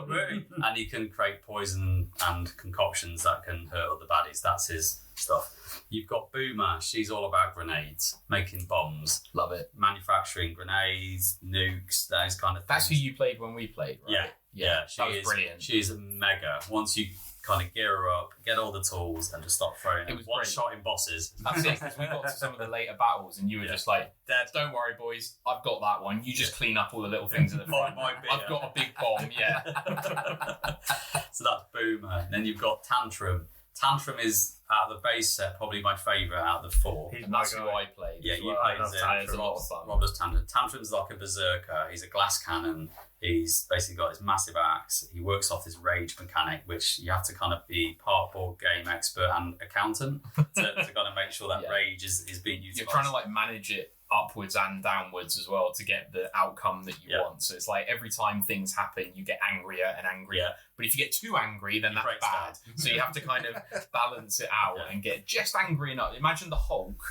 Really. And he can create poison and concoctions that can hurt other baddies. That's his stuff. You've got Boomer. She's all about grenades, making bombs. Love it. Manufacturing grenades, nukes, those kind of things. That's who you played when we played, right? Yeah. That was brilliant. She is a mega. Once you kind of gear her up, get all the tools, and just start throwing it was one shot in bosses. That's it, because we got to some of the later battles, and you were just like, don't worry, boys, I've got that one. You just clean up all the little things at the front. I've got a big bomb, yeah. So that's Boomer. And then you've got Tantrum. Tantrum is, out of the base set, probably my favourite out of the four. And that's who I played. Yeah, you played Tantrum. A lot of fun. Rob does Tantrum. Tantrum's like a berserker. He's a glass cannon. He's basically got this massive axe. He works off this rage mechanic, which you have to kind of be part board game expert and accountant to kind of make sure that rage is being utilised. You're trying to like manage it upwards and downwards as well to get the outcome that you want. So it's like every time things happen, you get angrier and angrier. But if you get too angry, then that's bad. So you have to kind of balance it out and get just angry enough. Imagine the Hulk.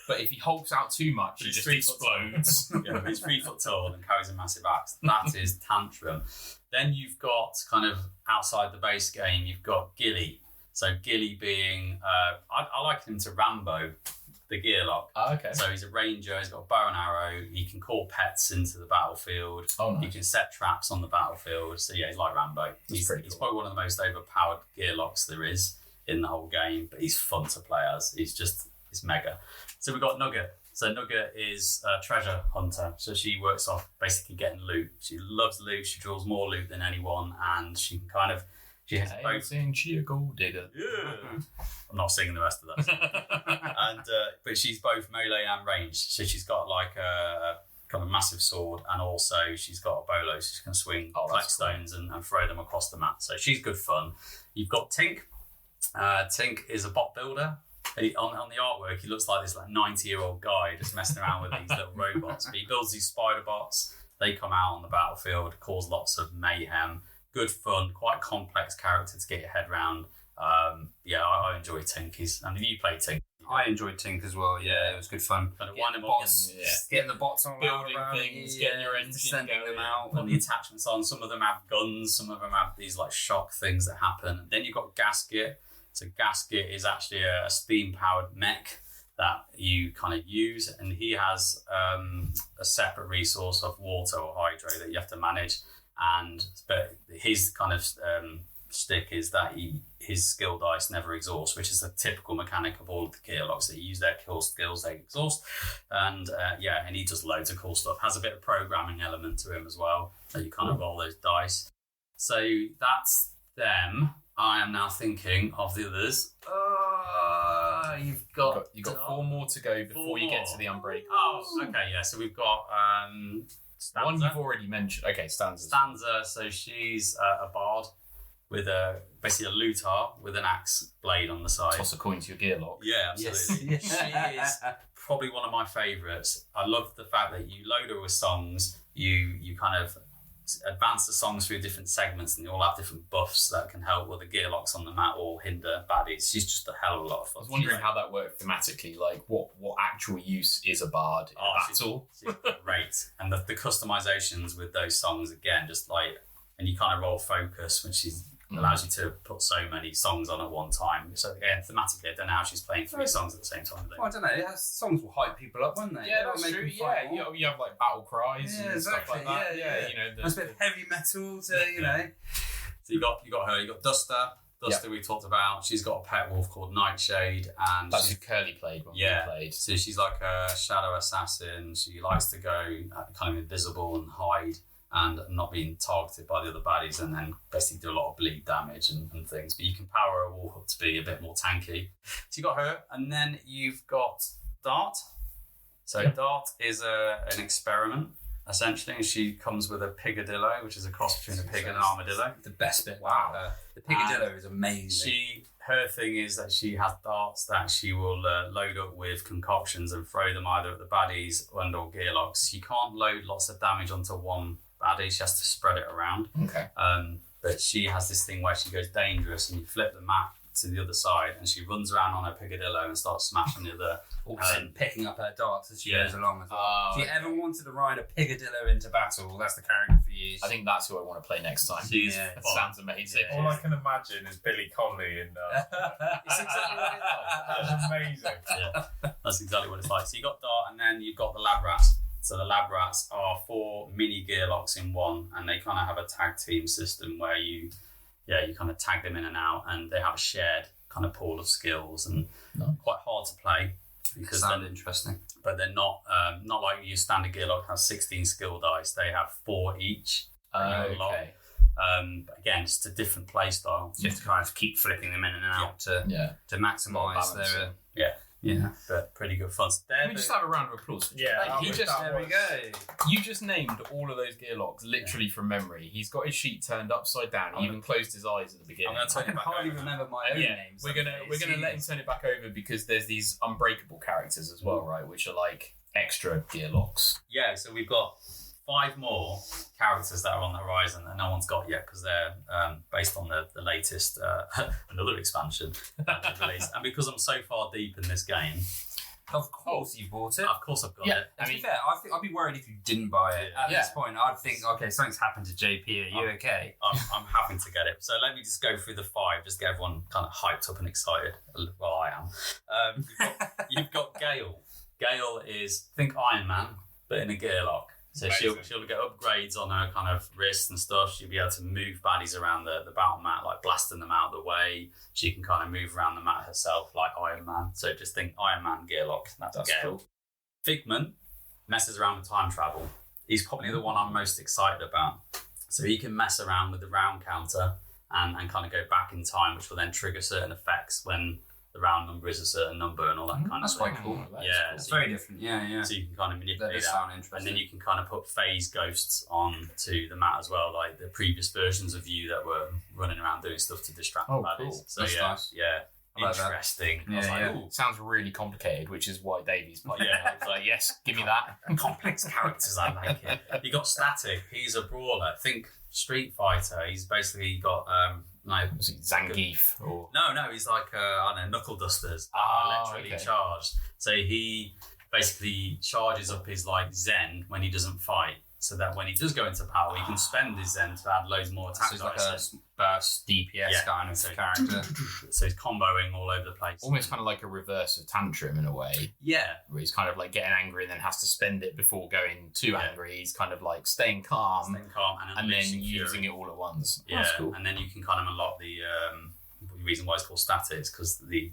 But if he hulks out too much, he just explodes. He's 3 foot tall and carries a massive axe. That is Tantrum. Then you've got kind of outside the base game, you've got Gilly. So Gilly being, I liken him to Rambo, the Gearloc. Oh, okay. So he's a ranger, he's got a bow and arrow, he can call pets into the battlefield, nice. He can set traps on the battlefield. So yeah, he's like Rambo. He's probably one of the most overpowered Gearlocs there is in the whole game, but he's fun to play as. It's mega. So we've got Nugget. So Nugget is a treasure hunter. So she works off basically getting loot. She loves loot. She draws more loot than anyone, and she can kind of. She has both. Saying she a gold digger. Yeah. I'm not singing the rest of that. And but she's both melee and ranged. So she's got like a kind of massive sword, and also she's got a bolo, so she can swing blackstones and throw them across the map. So she's good fun. You've got Tink. Tink is a bot builder. On the artwork, he looks like this 90-year-old guy just messing around with these little robots. But he builds these spider bots. They come out on the battlefield, cause lots of mayhem. Good fun, quite complex character to get your head around. I enjoy Tink. You played Tink. I enjoyed Tink as well. Yeah, it was good fun. Kind of wind them up, getting the bots on, building things, getting your engine sending them out, putting the attachments on. Some of them have guns. Some of them have these like shock things that happen. And then you've got Gasket. So Gasket is actually a steam-powered mech that you kind of use, and he has a separate resource of water or hydro that you have to manage. But his kind of stick is that his skill dice never exhaust, which is a typical mechanic of all of the Gearlocs. That you use their kill skills, they exhaust, and he does loads of cool stuff. Has a bit of programming element to him as well, that you kind of roll those dice. So that's them. I am now thinking of the others. you've got 4 more to go before you get to the Unbreakable. Oh, okay, yeah. So we've got Stanza. One you've already mentioned. Okay, Stanza. So she's a bard with basically a lutar with an axe blade on the side. Toss a coin to your Gearloc. Yeah, absolutely. Yes. She is probably one of my favourites. I love the fact that you load her with songs. You kind of advance the songs through different segments, and they all have different buffs that can help with the Gearlocs on the mat or hinder baddies. She's just a hell of a lot of fun. I was wondering how that worked thematically, like what actual use is a bard in a battle? She's great. And the customisations with those songs, again, just like, and you kind of roll focus when she allows you to put so many songs on at one time. So again, thematically, I don't know how she's playing 3 songs at the same time. Well, I don't know. Songs will hype people up, won't they? Yeah, that's true. Yeah, you have like battle cries and stuff like that. Yeah. You know, a bit of heavy metal to, you know. So you got her. You got Duster. Duster we talked about. She's got a pet wolf called Nightshade, and that's who Curly played when we played. So she's like a shadow assassin. She likes to go kind of invisible and hide, and not being targeted by the other baddies, and then basically do a lot of bleed damage and things. But you can power a wolf up to be a bit more tanky. So you got her, and then you've got Dart. So Dart is an experiment, essentially, and she comes with a pigadillo, which is a cross between a pig and an armadillo. The best bit. Wow. The pigadillo is amazing. Her thing is that she has darts that she will load up with concoctions and throw them either at the baddies and or Gearlocs. You can't load lots of damage onto one baddie, she has to spread it around. Okay. But she has this thing where she goes dangerous, and you flip the map to the other side, and she runs around on her pigadillo and starts smashing the other. And picking up her darts as she goes along as well. If you ever wanted to ride a pigadillo into battle, that's the character for you. I think that's who I want to play next time. That sounds amazing. All I can imagine is Billy Connolly and it's exactly what it's like. That's amazing. Yeah, that's exactly what it's like. So you got Dart, and then you've got the Lab Rats. So the Lab Rats are 4 mini Gearlocs in one, and they kind of have a tag team system where you kind of tag them in and out, and they have a shared kind of pool of skills, and quite hard to play because they're interesting. But they're not like your standard Gearloc has 16 skill dice. They have 4 each. Okay. Again, just a different play style. You have to kind of keep flipping them in and out to maximise their Yeah, but pretty good fun. Can we just have a round of applause? Yeah, there we go. You just named all of those Gearlocs literally from memory. He's got his sheet turned upside down. He even closed his eyes at the beginning. I can hardly remember my own names. We're gonna let him turn it back over because there's these Unbreakable characters as well, right? Which are like extra Gearlocs. Yeah, so we've got 5 more characters that are on the horizon that no one's got yet because they're based on the latest another expansion that was released. And because I'm so far deep in this game, of course you've bought it. Of course I've got it. To be fair, I think I'd be worried if you didn't buy it. At this point, I'd think, okay, something's happened to JP. Are you okay? I'm having to get it. So let me just go through the 5, just get everyone kind of hyped up and excited. Well, I am. You've got Gale. Gale is, think Iron Man, but in a Gearloc. So she'll get upgrades on her kind of wrists and stuff. She'll be able to move baddies around the battle mat, like blasting them out of the way. She can kind of move around the mat herself like Iron Man. So just think Iron Man Gearloc. That's Gale. Cool. Figment messes around with time travel. He's probably the one I'm most excited about. So he can mess around with the round counter and kind of go back in time, which will then trigger certain effects when the round number is a certain number and all that kind of thing. That's quite cool. It's very different. Yeah. So you can kind of manipulate that. And then you can kind of put phase ghosts on to the mat as well, like the previous versions of you that were running around doing stuff to distract the baddies. Cool. So that's nice. Interesting. Sounds really complicated, which is why Davey's playing. It's like, yes, give me that. Complex characters, I like it. You got Static. He's a brawler. Think Street Fighter. He's basically got Zangief or no, he's like knuckle dusters electrically charged. So he basically charges up his like Zen when he doesn't fight, so that when he does go into power, he can spend his Zen to add loads more attack dice. So he's like a burst DPS kind of character. So he's comboing all over the place. Almost kind of like a reverse of Tantrum in a way. Yeah. Where he's kind of like getting angry and then has to spend it before going too angry. He's kind of like staying calm and then using it all at once. Yeah. That's cool. And then you can kind of unlock the reason why it's called Static is because the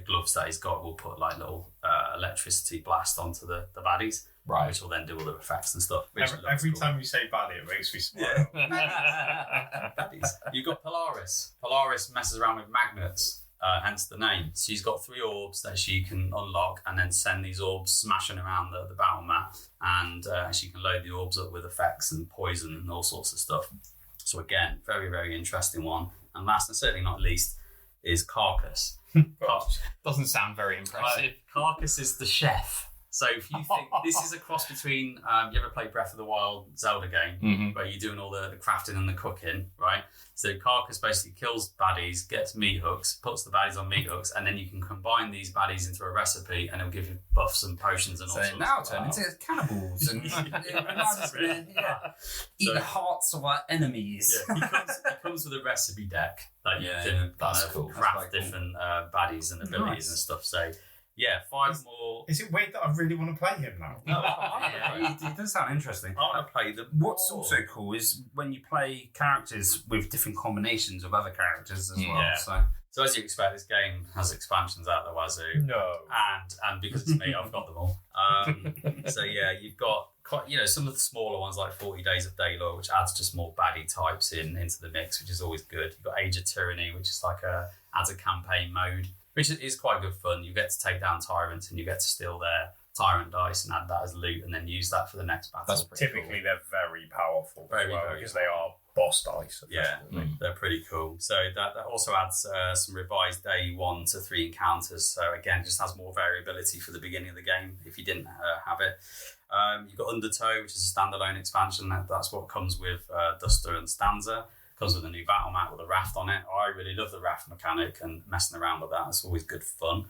gloves that he's got will put like little electricity blast onto the baddies. Right. Which will then do all the effects and stuff. Every time you say baddie, it makes me smile. Baddies. You've got Polaris. Polaris messes around with magnets. hence the name. So she's got 3 orbs that she can unlock and then send these orbs smashing around the battle mat, and she can load the orbs up with effects and poison and all sorts of stuff. So again, very, very interesting one. And last and certainly not least is Carcass. Doesn't sound very impressive. Carcass is the chef. So if you think this is a cross between, you ever play Breath of the Wild Zelda game, where you're doing all the crafting and the cooking, right? So Carcass basically kills baddies, gets meat hooks, puts the baddies on meat hooks, and then you can combine these baddies into a recipe, and it'll give you buffs and potions and all sorts. So now turn into cannibals and eat the hearts of our enemies. Yeah, he comes with a recipe deck that you can craft different baddies and abilities and stuff. So. Yeah, 5 more. Is it weird that I really want to play him now? No, it does sound interesting. I want to play them. What's also cool is when you play characters with different combinations of other characters as well. Yeah. So as you expect, this game has expansions out the wazoo. No. And because it's me, I've got them all. So yeah, you've got quite, some of the smaller ones like 40 Days of Daylore, which adds just more baddie types into the mix, which is always good. You've got Age of Tyranny, which is adds a campaign mode, which is quite good fun. You get to take down tyrants and you get to steal their tyrant dice and add that as loot and then use that for the next battle. That's typically cool. They're very powerful because they are boss dice. Yeah, they're pretty cool. So that also adds some revised day 1 to 3 encounters. So again, just has more variability for the beginning of the game if you didn't have it. You've got Undertow, which is a standalone expansion. That's what comes with Duster and Stanza. Comes with a new battle mat with a raft on it. I really love the raft mechanic and messing around with that. It's always good fun.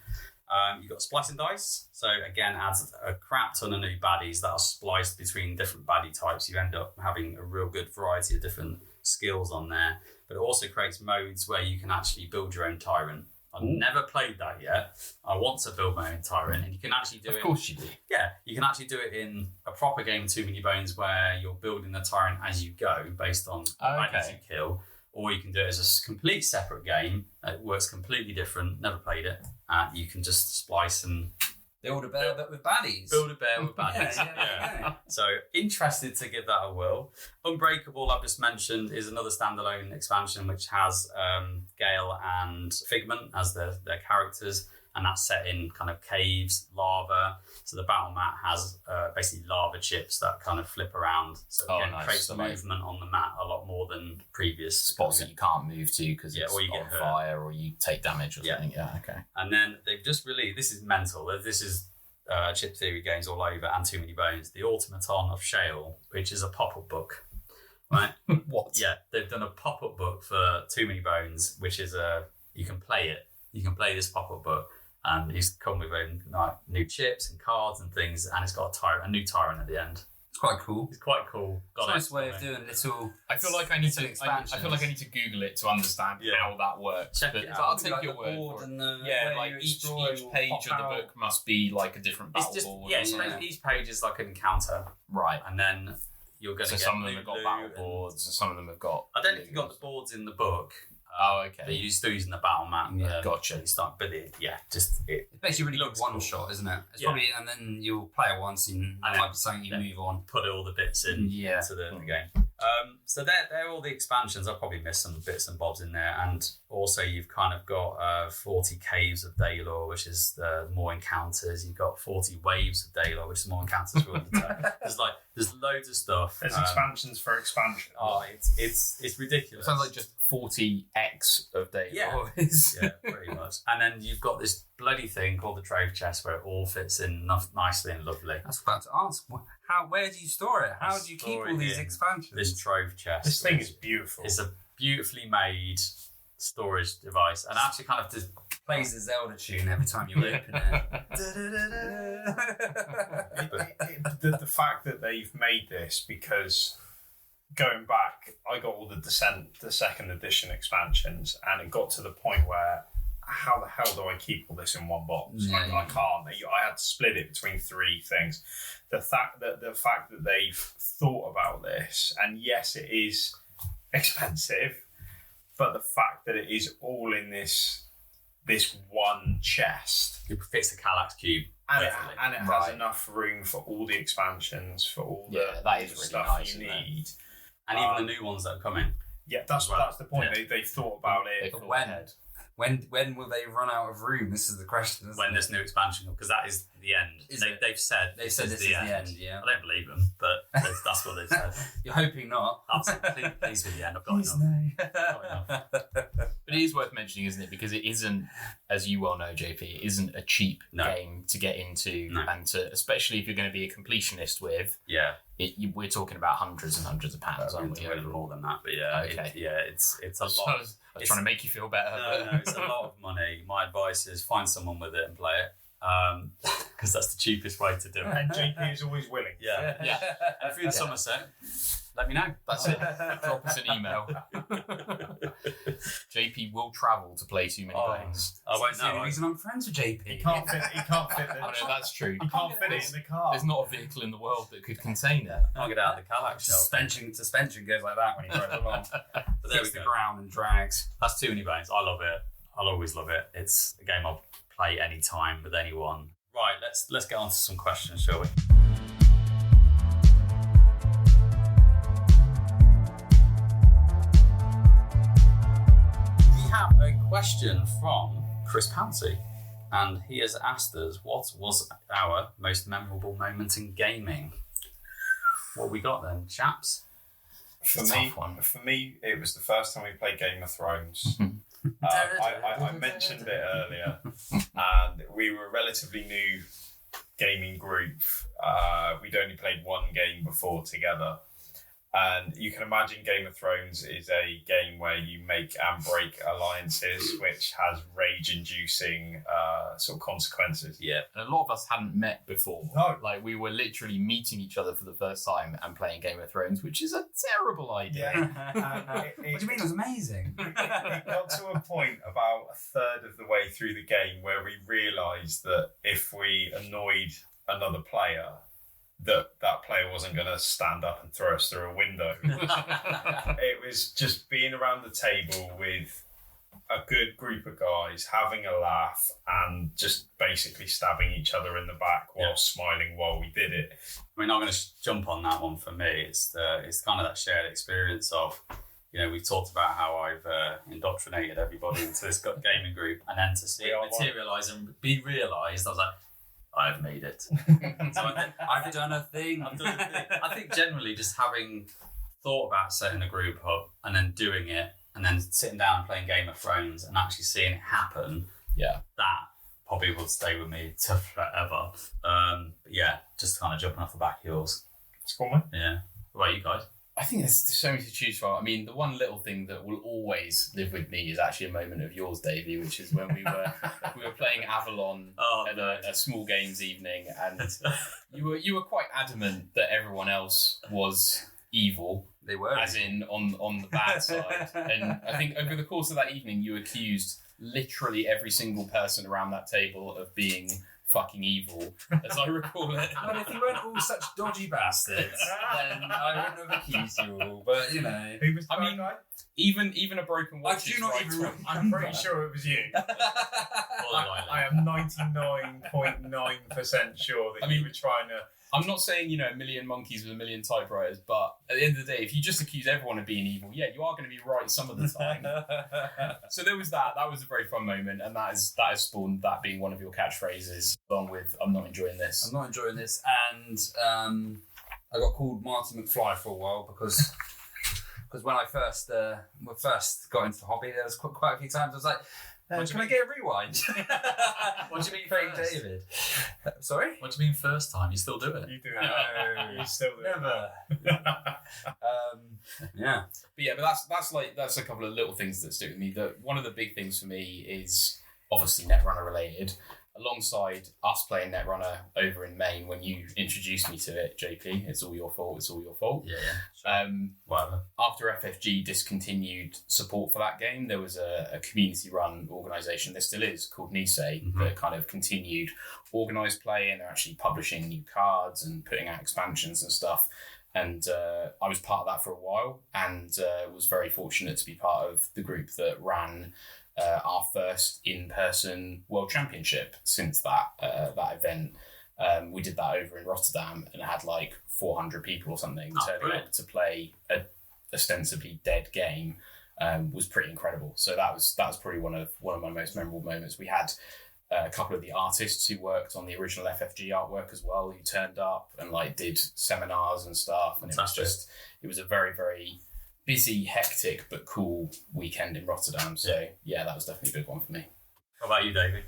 You've got Splicing Dice. So again, adds a crap ton of new baddies that are spliced between different baddie types. You end up having a real good variety of different skills on there. But it also creates modes where you can actually build your own tyrant. I've never played that yet. I want to build my own tyrant, and you can actually do it. Of course you do. Yeah, you can actually do it in a proper game of Too Many Bones where you're building the tyrant as you go based on baddies you kill, or you can do it as a complete separate game. It works completely different. Never played it. You can just splice and build a bear but with baddies. Build a bear with baddies. Yeah. So interested to give that a whirl. Unbreakable, I've just mentioned, is another standalone expansion which has Gale and Figment as their characters, and that's set in kind of caves, lava. So the battle mat has basically lava chips that kind of flip around. So again, creates the movement on the mat a lot more than previous spots that you can't move to because it's or you on fire or you take damage or something. Yeah, okay. And then they've just released, this is mental, this is Chip Theory games all over and Too Many Bones, the Automaton of Shale, which is a pop-up book. Right? What? Yeah, they've done a pop-up book for Too Many Bones, which is you can play it. You can play this pop-up book. And he's come with new chips and cards and things, and it's got a new tyrant at the end. It's quite cool. It's quite cool. It's a nice way of doing little. I feel like I need to. I feel like I need to Google it to understand how that works. Check it out. I'll take your word for it. Like each page of the book must be like a different battle board. Each page is like an encounter, right? And then you're going to get. So some of them have got battle boards, and some of them have got. I don't think you've got the boards in the book. Oh, okay. They're still using the battle mat. Gotcha. It's basically really looks one shot, isn't it? It's probably, and then you'll play it once and that might be something you move on. Put all the bits in to the game. So they're all the expansions. I'll probably miss some bits and bobs in there. And also you've kind of got 40 Caves of Daylore, which is more encounters. You've got 40 Waves of Daylore, which is more encounters for Undertow. There's loads of stuff. There's expansions for expansion. Oh, it's ridiculous. It sounds like just 40x of Daylore. Yeah, pretty much. And then you've got this bloody thing called the Trove Chest where it all fits in nicely and lovely. I was about to ask, where do you store it? How do you keep all these expansions? This Trove Chest. This thing is beautiful. It's a beautifully made storage device, and actually kind of just plays the Zelda tune every time you open it. The fact that they've made this, because going back, I got all the Descent, the second edition expansions, and it got to the point where how the hell do I keep all this in one box? I can't. I had to split it between 3 things. The fact that they've thought about this, and yes, it is expensive, but the fact that it is all in this one chest. It fits a Kallax cube. And it has enough room for all the expansions, for all the stuff nice, you need. And even the new ones that are coming. Yeah, that's the point. Yeah. They've thought about it. When? When will they run out of room? This is the question. When this new expansion, because that is the end. They've said this is the end. Yeah, I don't believe them, but that's what they've said. You're hoping not. Absolutely, please with the end. I've got enough. Got enough. But it is worth mentioning, isn't it? Because it isn't, as you well know, JP, it isn't a cheap game to get into, and to, especially if you're going to be a completionist with. Yeah. We're talking about hundreds and hundreds of pounds, aren't we? More than that, but yeah, okay. It's a lot. I was trying to make you feel better. No, it's a lot of money. My advice is find someone with it and play it, because that's the cheapest way to do it. And JP is always willing. Yeah. And if you're in Somerset, let me know. That's it. Drop us an email. JP will travel to play too many games. I won't That's the only know. reason I'm friends with JP. He can't fit. I know that's true. He can't fit it in the car. There's not a vehicle in the world that could contain it. I'll get out of the Calax shelf. Suspension goes like that when he drives along. But there we Hits the go. ground and drags. That's Too Many Bones. I love it. I'll always love it. It's a game I'll play any time with anyone. Right, let's get on to some questions, shall we? We have a question from Chris Pouncey, and he has asked us, what was our most memorable moment in gaming? What we got then, chaps? For me, it was the first time we played Game of Thrones. Mm-hmm. I mentioned it earlier, and we were a relatively new gaming group. We'd only played one game before together, and you can imagine Game of Thrones is a game where you make and break alliances, which has rage-inducing sort of consequences. Yeah. And a lot of us hadn't met before. No. Like, we were literally meeting each other for the first time and playing Game of Thrones, which is a terrible idea. What do you mean? It was amazing. It got to a point about a third of the way through the game where we realised that if we annoyed another player, that player wasn't going to stand up and throw us through a window. It was just being around the table with a good group of guys, having a laugh, and just basically stabbing each other in the back while smiling while we did it. I mean, I'm going to jump on that one for me. It's kind of that shared experience of, we've talked about how I've indoctrinated everybody into this gaming group, and then to see it materialise and be realised, I was like, I've made it. So I've done a thing. I think generally just having thought about setting a group up and then doing it and then sitting down and playing Game of Thrones and actually seeing it happen, that probably will stay with me to forever. Just kind of jumping off the back heels. It's cool, man. Yeah. What about you guys? I think there's so many to choose from. I mean, the one little thing that will always live with me is actually a moment of yours, Davey, which is when we were playing Avalon at a small games evening, and you were quite adamant that everyone else was evil. They were, as in on the bad side. And I think over the course of that evening, you accused literally every single person around that table of being fucking evil, as I recall it. Well, if you weren't all such dodgy bastards, then I wouldn't have accused you all. But Who was the bad guy? Even a broken watch. I do not even remember. I'm pretty sure it was you. I am 99.9% sure that you were trying to. I'm not saying, a million monkeys with a million typewriters, but at the end of the day, if you just accuse everyone of being evil, you are going to be right some of the time. So there was that. That was a very fun moment, and that has spawned that being one of your catchphrases, along with "I'm not enjoying this." I'm not enjoying this, and I got called Marty McFly for a while because when I first got into the hobby, there was quite a few times I was like, can I get a rewind? What do you mean Craig first? David. Sorry? What do you mean first time? You still do it? You do it. You still do it. Never. But that's a couple of little things that stick with me. One of the big things for me is obviously Netrunner related. Alongside us playing Netrunner over in Maine, when you introduced me to it, JP, it's all your fault. Yeah. Sure. Whatever. After FFG discontinued support for that game, there was a community-run organisation, there still is, called Nisei, that kind of continued organised play, and they're actually publishing new cards and putting out expansions and stuff. And I was part of that for a while, and was very fortunate to be part of the group that ran our first in-person World Championship since that event. We did that over in Rotterdam and had like 400 people or something turning up to play a ostensibly dead game. was pretty incredible. So that was probably one of my most memorable moments. We had a couple of the artists who worked on the original FFG artwork as well, who turned up and like did seminars and stuff. And it was a very, very busy, hectic, but cool weekend in Rotterdam. So yeah, that was definitely a big one for me. What about you, Davey?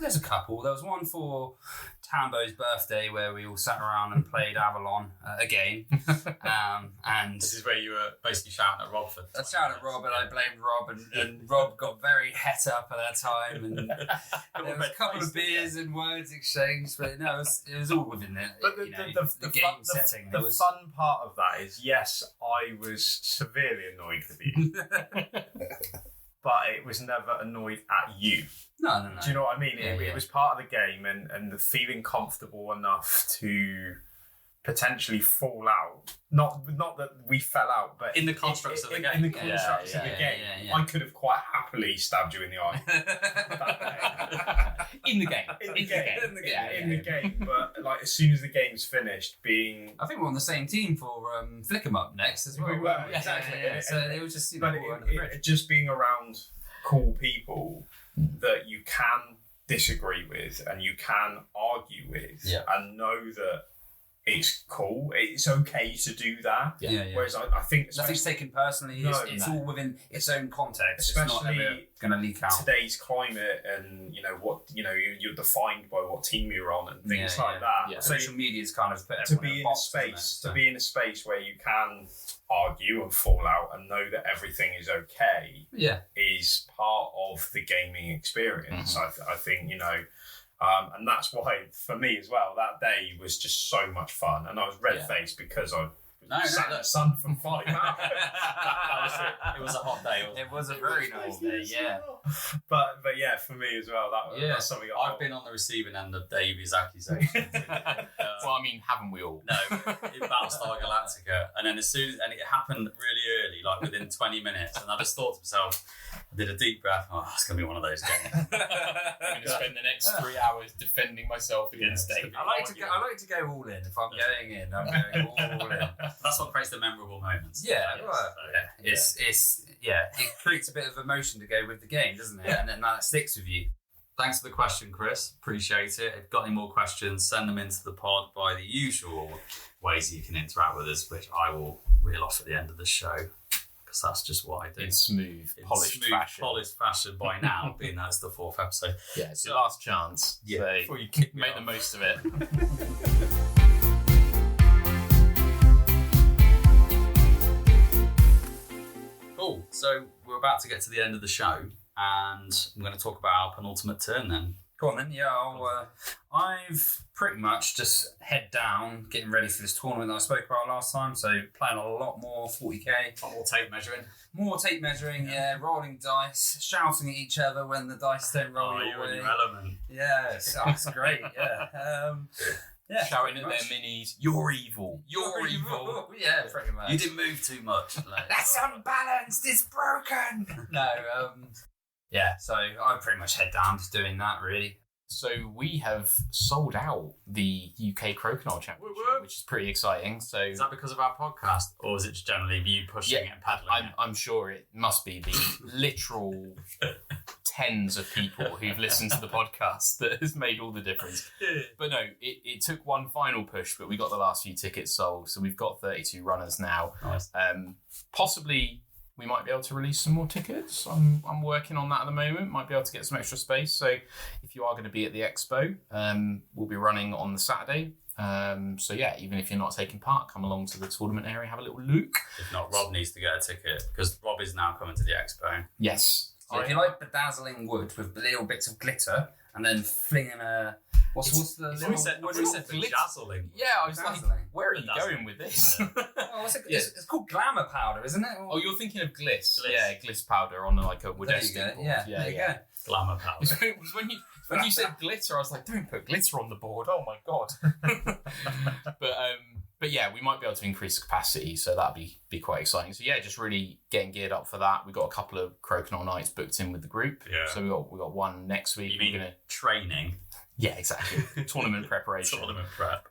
There's a couple. There was one for Tambo's birthday where we all sat around and played Avalon a game. And this is where you were basically shouting at Rob for. I shouted at Rob and I blamed Rob, and Rob got very het up at that time. And there was a couple of beers and words exchanged, but no, it was all within it. But the game setting. The fun part of that is, yes, I was severely annoyed with you. But it was never annoyed at you. No. Do you know what I mean? It was part of the game, and the feeling comfortable enough to potentially fall out. Not that we fell out, but in the constructs of the game. In the constructs of the game, I could have quite happily stabbed you in the eye. In the game. In the game. But like as soon as the game's finished, I think we're on the same team for Flick 'em Up next as well. We were, exactly. Yeah. So it was just just being around cool people that you can disagree with and you can argue with, and know that it's cool. It's okay to do that. Whereas I think nothing's taken personally. It's all within its own context. Especially it's not ever going to leak out. Today's climate, and you're defined by what team you're on and things like that. Yeah. Social media's kind of put to be in a space be in a space where you can argue and fall out and know that everything is okay. Is part of the gaming experience. I think and that's why, for me as well, that day was just so much fun. And I was red-faced because I sat in the sun for 5 hours. That was it. It was a hot day. It was a very nice day, yeah. But yeah, for me as well, that's something I've been on the receiving end of Davey's accusations. Well, I mean, haven't we all? No, in Battlestar Galactica. And then and it happened really early, like within 20 minutes. And I just thought to myself, I did a deep breath, it's going to be one of those games. I'm going to spend the next 3 hours defending myself against Davey. I like to go all in. If I'm going in, I'm going all in. That's what creates the memorable moments. It creates a bit of emotion to go with the game, doesn't it? And then that sticks with you. Thanks for the question, Chris. Appreciate it. If you've got any more questions, send them into the pod by the usual ways you can interact with us, which I will reel off at the end of the show, because that's just what I do. In smooth, polished fashion by now, being that it's the 4th episode. Yeah, it's your last chance. Yeah, so before you kick make the most of it. Cool. So we're about to get to the end of the show, and I'm going to talk about our penultimate turn then. Go on then. Yeah, I've pretty much just head down, getting ready for this tournament that I spoke about last time. So playing a lot more 40k. More tape measuring. More tape measuring, rolling dice, shouting at each other when the dice don't roll your way. You're in your element. Yeah, it's great, yeah. Shouting at their minis, you're evil. You're evil. Yeah, pretty much. You didn't move too much. That's unbalanced. It's broken. No, so I pretty much head down to doing that, really. So we have sold out the UK Crokinole Championship, which is pretty exciting. So is that because of our podcast, or is it just generally you pushing it and paddling it? I'm sure it must be the literal tens of people who've listened to the podcast that has made all the difference. But no, it took one final push, but we got the last few tickets sold, so we've got 32 runners now. Nice. Possibly we might be able to release some more tickets. I'm working on that at the moment. Might be able to get some extra space. So if you are going to be at the expo, we'll be running on the Saturday. So yeah, even if you're not taking part, come along to the tournament area, have a little look. If not, Rob needs to get a ticket because Rob is now coming to the expo. Yes. So if you like bedazzling wood with little bits of glitter and then flinging a... What's the little... We said bedazzling. Yeah, I was like, where are you going with this? It's called glamour powder, isn't it? Oh, you're thinking of gliss. Yeah, gliss powder on like a wood estate. Yeah, there you go. Glamour powder. When you said glitter, I was like, don't put glitter on the board. Oh my God. But yeah, we might be able to increase capacity, so that'd be quite exciting. So yeah, just really getting geared up for that. We've got a couple of Crokinole nights booked in with the group. Yeah. So we got one next week. You mean training? Yeah, exactly. Tournament preparation. Tournament prep.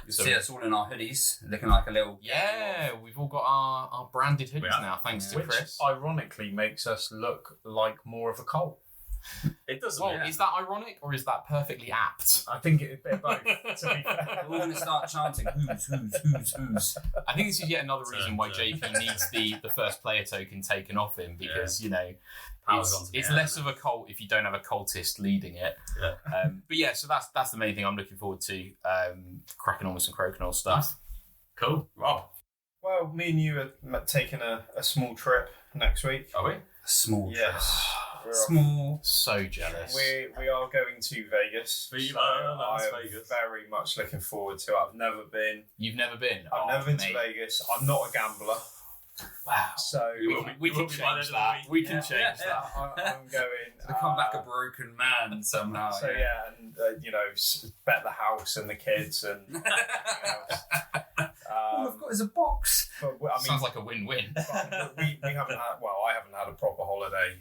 You see us all in our hoodies, looking like a little... Yeah, we've all got our branded hoodies now, thanks to Chris. Which ironically makes us look like more of a cult. It doesn't. Well, is that ironic or is that perfectly apt? I think it's both, to be fair. We're all going to start chanting, who's. I think this is yet another reason why JP needs the first player token taken off him, because, you know, it's less of a cult if you don't have a cultist leading it. Yeah. But yeah, so that's the main thing I'm looking forward to, cracking on with some Crokinole stuff. Cool. Rob? Well, me and you are taking a small trip next week. Are we? Small trip. Yes. Small. So jealous. We are going to Vegas. Viva Las Vegas. Very much looking forward to it. I've never been. You've never been? I've never been to Vegas. I'm not a gambler. Wow. So we can change that. We can change that. I'm going to come back a broken man somehow. So yeah, and bet the house and the kids and everything else. All I've got is a box. But, I mean, sounds like a win-win. we haven't had. Well, I haven't had a proper holiday.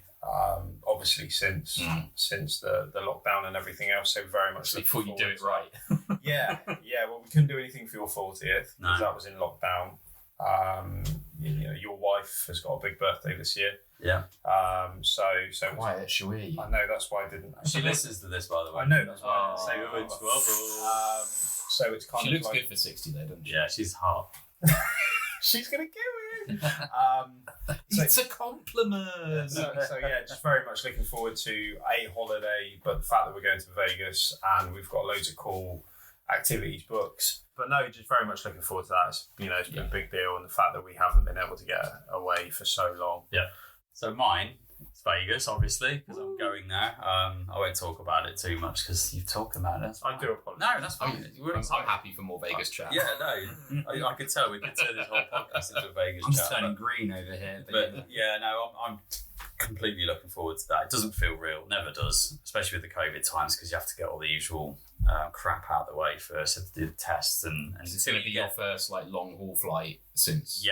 Obviously since the lockdown and everything else. So very much before you do it right. Yeah. Well, we couldn't do anything for your 40th because that was in lockdown. Your wife has got a big birthday this year. Yeah. So quiet, shall we? I know that's why I didn't. She listens to this, by the way. I know that's why I say didn't say we're in trouble. So it's kind she of. looks like, good for 60 though, doesn't she? Yeah, she's hot. She's gonna kill you. It's a compliment. So yeah, just very much looking forward to a holiday, but the fact that we're going to Vegas and we've got loads of cool activities booked. But no, just very much looking forward to that. It's been a big deal, and the fact that we haven't been able to get away for so long. Yeah. So mine, it's Vegas, obviously, because I'm going there. I won't talk about it too much because you've talked about it. I do apologise. No, that's fine. I'm happy for more Vegas chat. Yeah, no, I could tell we could turn this whole podcast into a Vegas I'm chat. just turning green over here. But yeah, no, I'm completely looking forward to that. It doesn't feel real, never does, especially with the COVID times, because you have to get all the usual crap out of the way first, have to do the tests and it's going to be your first long haul flight since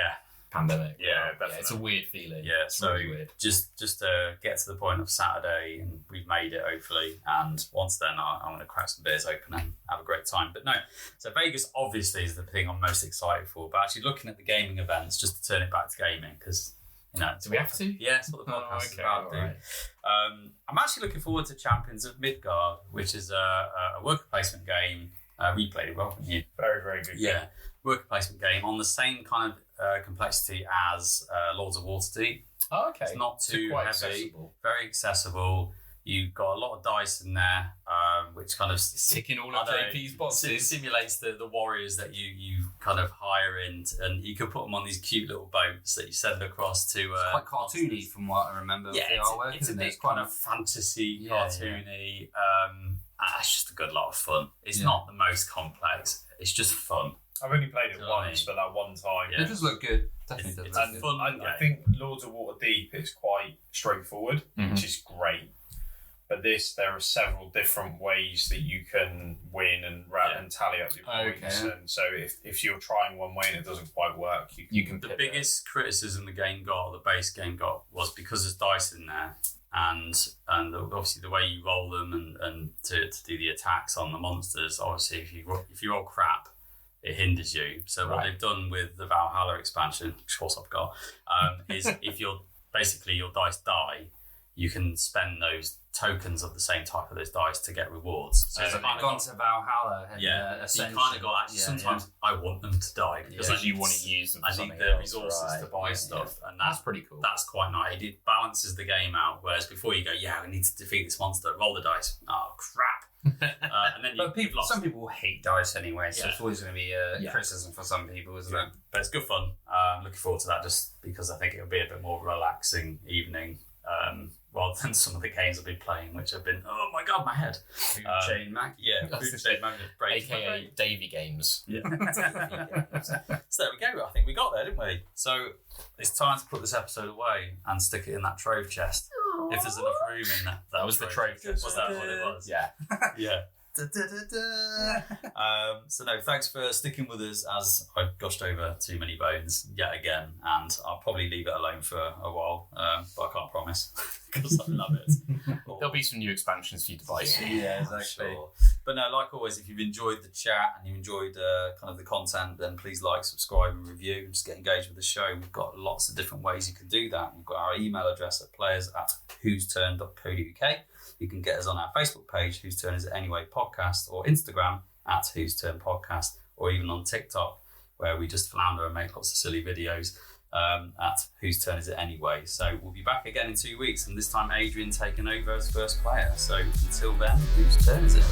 pandemic. Yeah, definitely. It's a weird feeling. Yeah, it's so really weird. Just to get to the point of Saturday, and we've made it hopefully. And once then, I'm going to crack some beers open and have a great time. But no, so Vegas obviously is the thing I'm most excited for. But actually, looking at the gaming events, just to turn it back to gaming, because do we have to? Yeah, it's what the podcast is about. Right. I'm actually looking forward to Champions of Midgard, which is a worker placement game. We played it well, haven't you? Very, very good. Yeah, worker placement game on the same kind of complexity as Lords of Waterdeep. Oh, okay. It's not too quite heavy. Accessible. Very accessible. You've got a lot of dice in there, which kind of ticking all of JP's boxes. Simulates the warriors that you kind of hire in, and you can put them on these cute little boats that you send across to. It's quite cartoony from what I remember. Yeah, it's a bit kind of fantasy, cartoony. It's just a good lot of fun. It's not the most complex. It's just fun. I've only played it once, but that one time. Yeah. It does look good. Definitely it's does look fun. I think Lords of Waterdeep is quite straightforward, which is great. But there are several different ways that you can win and tally up your points. Okay. And so if you're trying one way and it doesn't quite work, you can. The biggest criticism the base game got, was because there's dice in there, and obviously the way you roll them and to do the attacks on the monsters. Obviously, if you roll crap, it hinders you. So what they've done with the Valhalla expansion, which of course I've got, is if your dice die, you can spend those tokens of the same type of those dice to get rewards. So you've gone to Valhalla. And, so you kind of got sometimes I want them to die because you want to use them. I need the resources to buy stuff, and that's pretty cool. That's quite nice. It balances the game out. Whereas before you go, we need to defeat this monster. Roll the dice. Oh crap! And then some people hate dice anyway, so it's always going to be a criticism for some people, isn't it? But it's good fun. Looking forward to that, just because I think it'll be a bit more relaxing evening. Rather than some of the games I've been playing, which have been, oh my god, my head. Food Chain Magnate. Yeah, Food Chain Magnate. AKA Davey Games. Yeah. So there we go. I think we got there, didn't we? So it's time to put this episode away and stick it in that trove chest. Aww. If there's enough room in that. That was the trove chest. Was that what it was? Yeah. Yeah. So no, thanks for sticking with us as I've gushed over too many bones yet again, and I'll probably leave it alone for a while, but I can't promise because I love it. There'll be some new expansions for you to buy soon. Yeah, exactly. Sure. But no, like always, if you've enjoyed the chat and you enjoyed kind of the content, then please like, subscribe and review. Just get engaged with the show. We've got lots of different ways you can do that. We've got our email address at players@whosturn.co.uk. You can get us on our Facebook page, Whose Turn Is It Anyway Podcast, or Instagram at Whose Turn Podcast, or even on TikTok, where we just flounder and make lots of silly videos at Whose Turn Is It Anyway. So we'll be back again in 2 weeks, and this time Adrian taking over as first player. So until then, whose turn is it?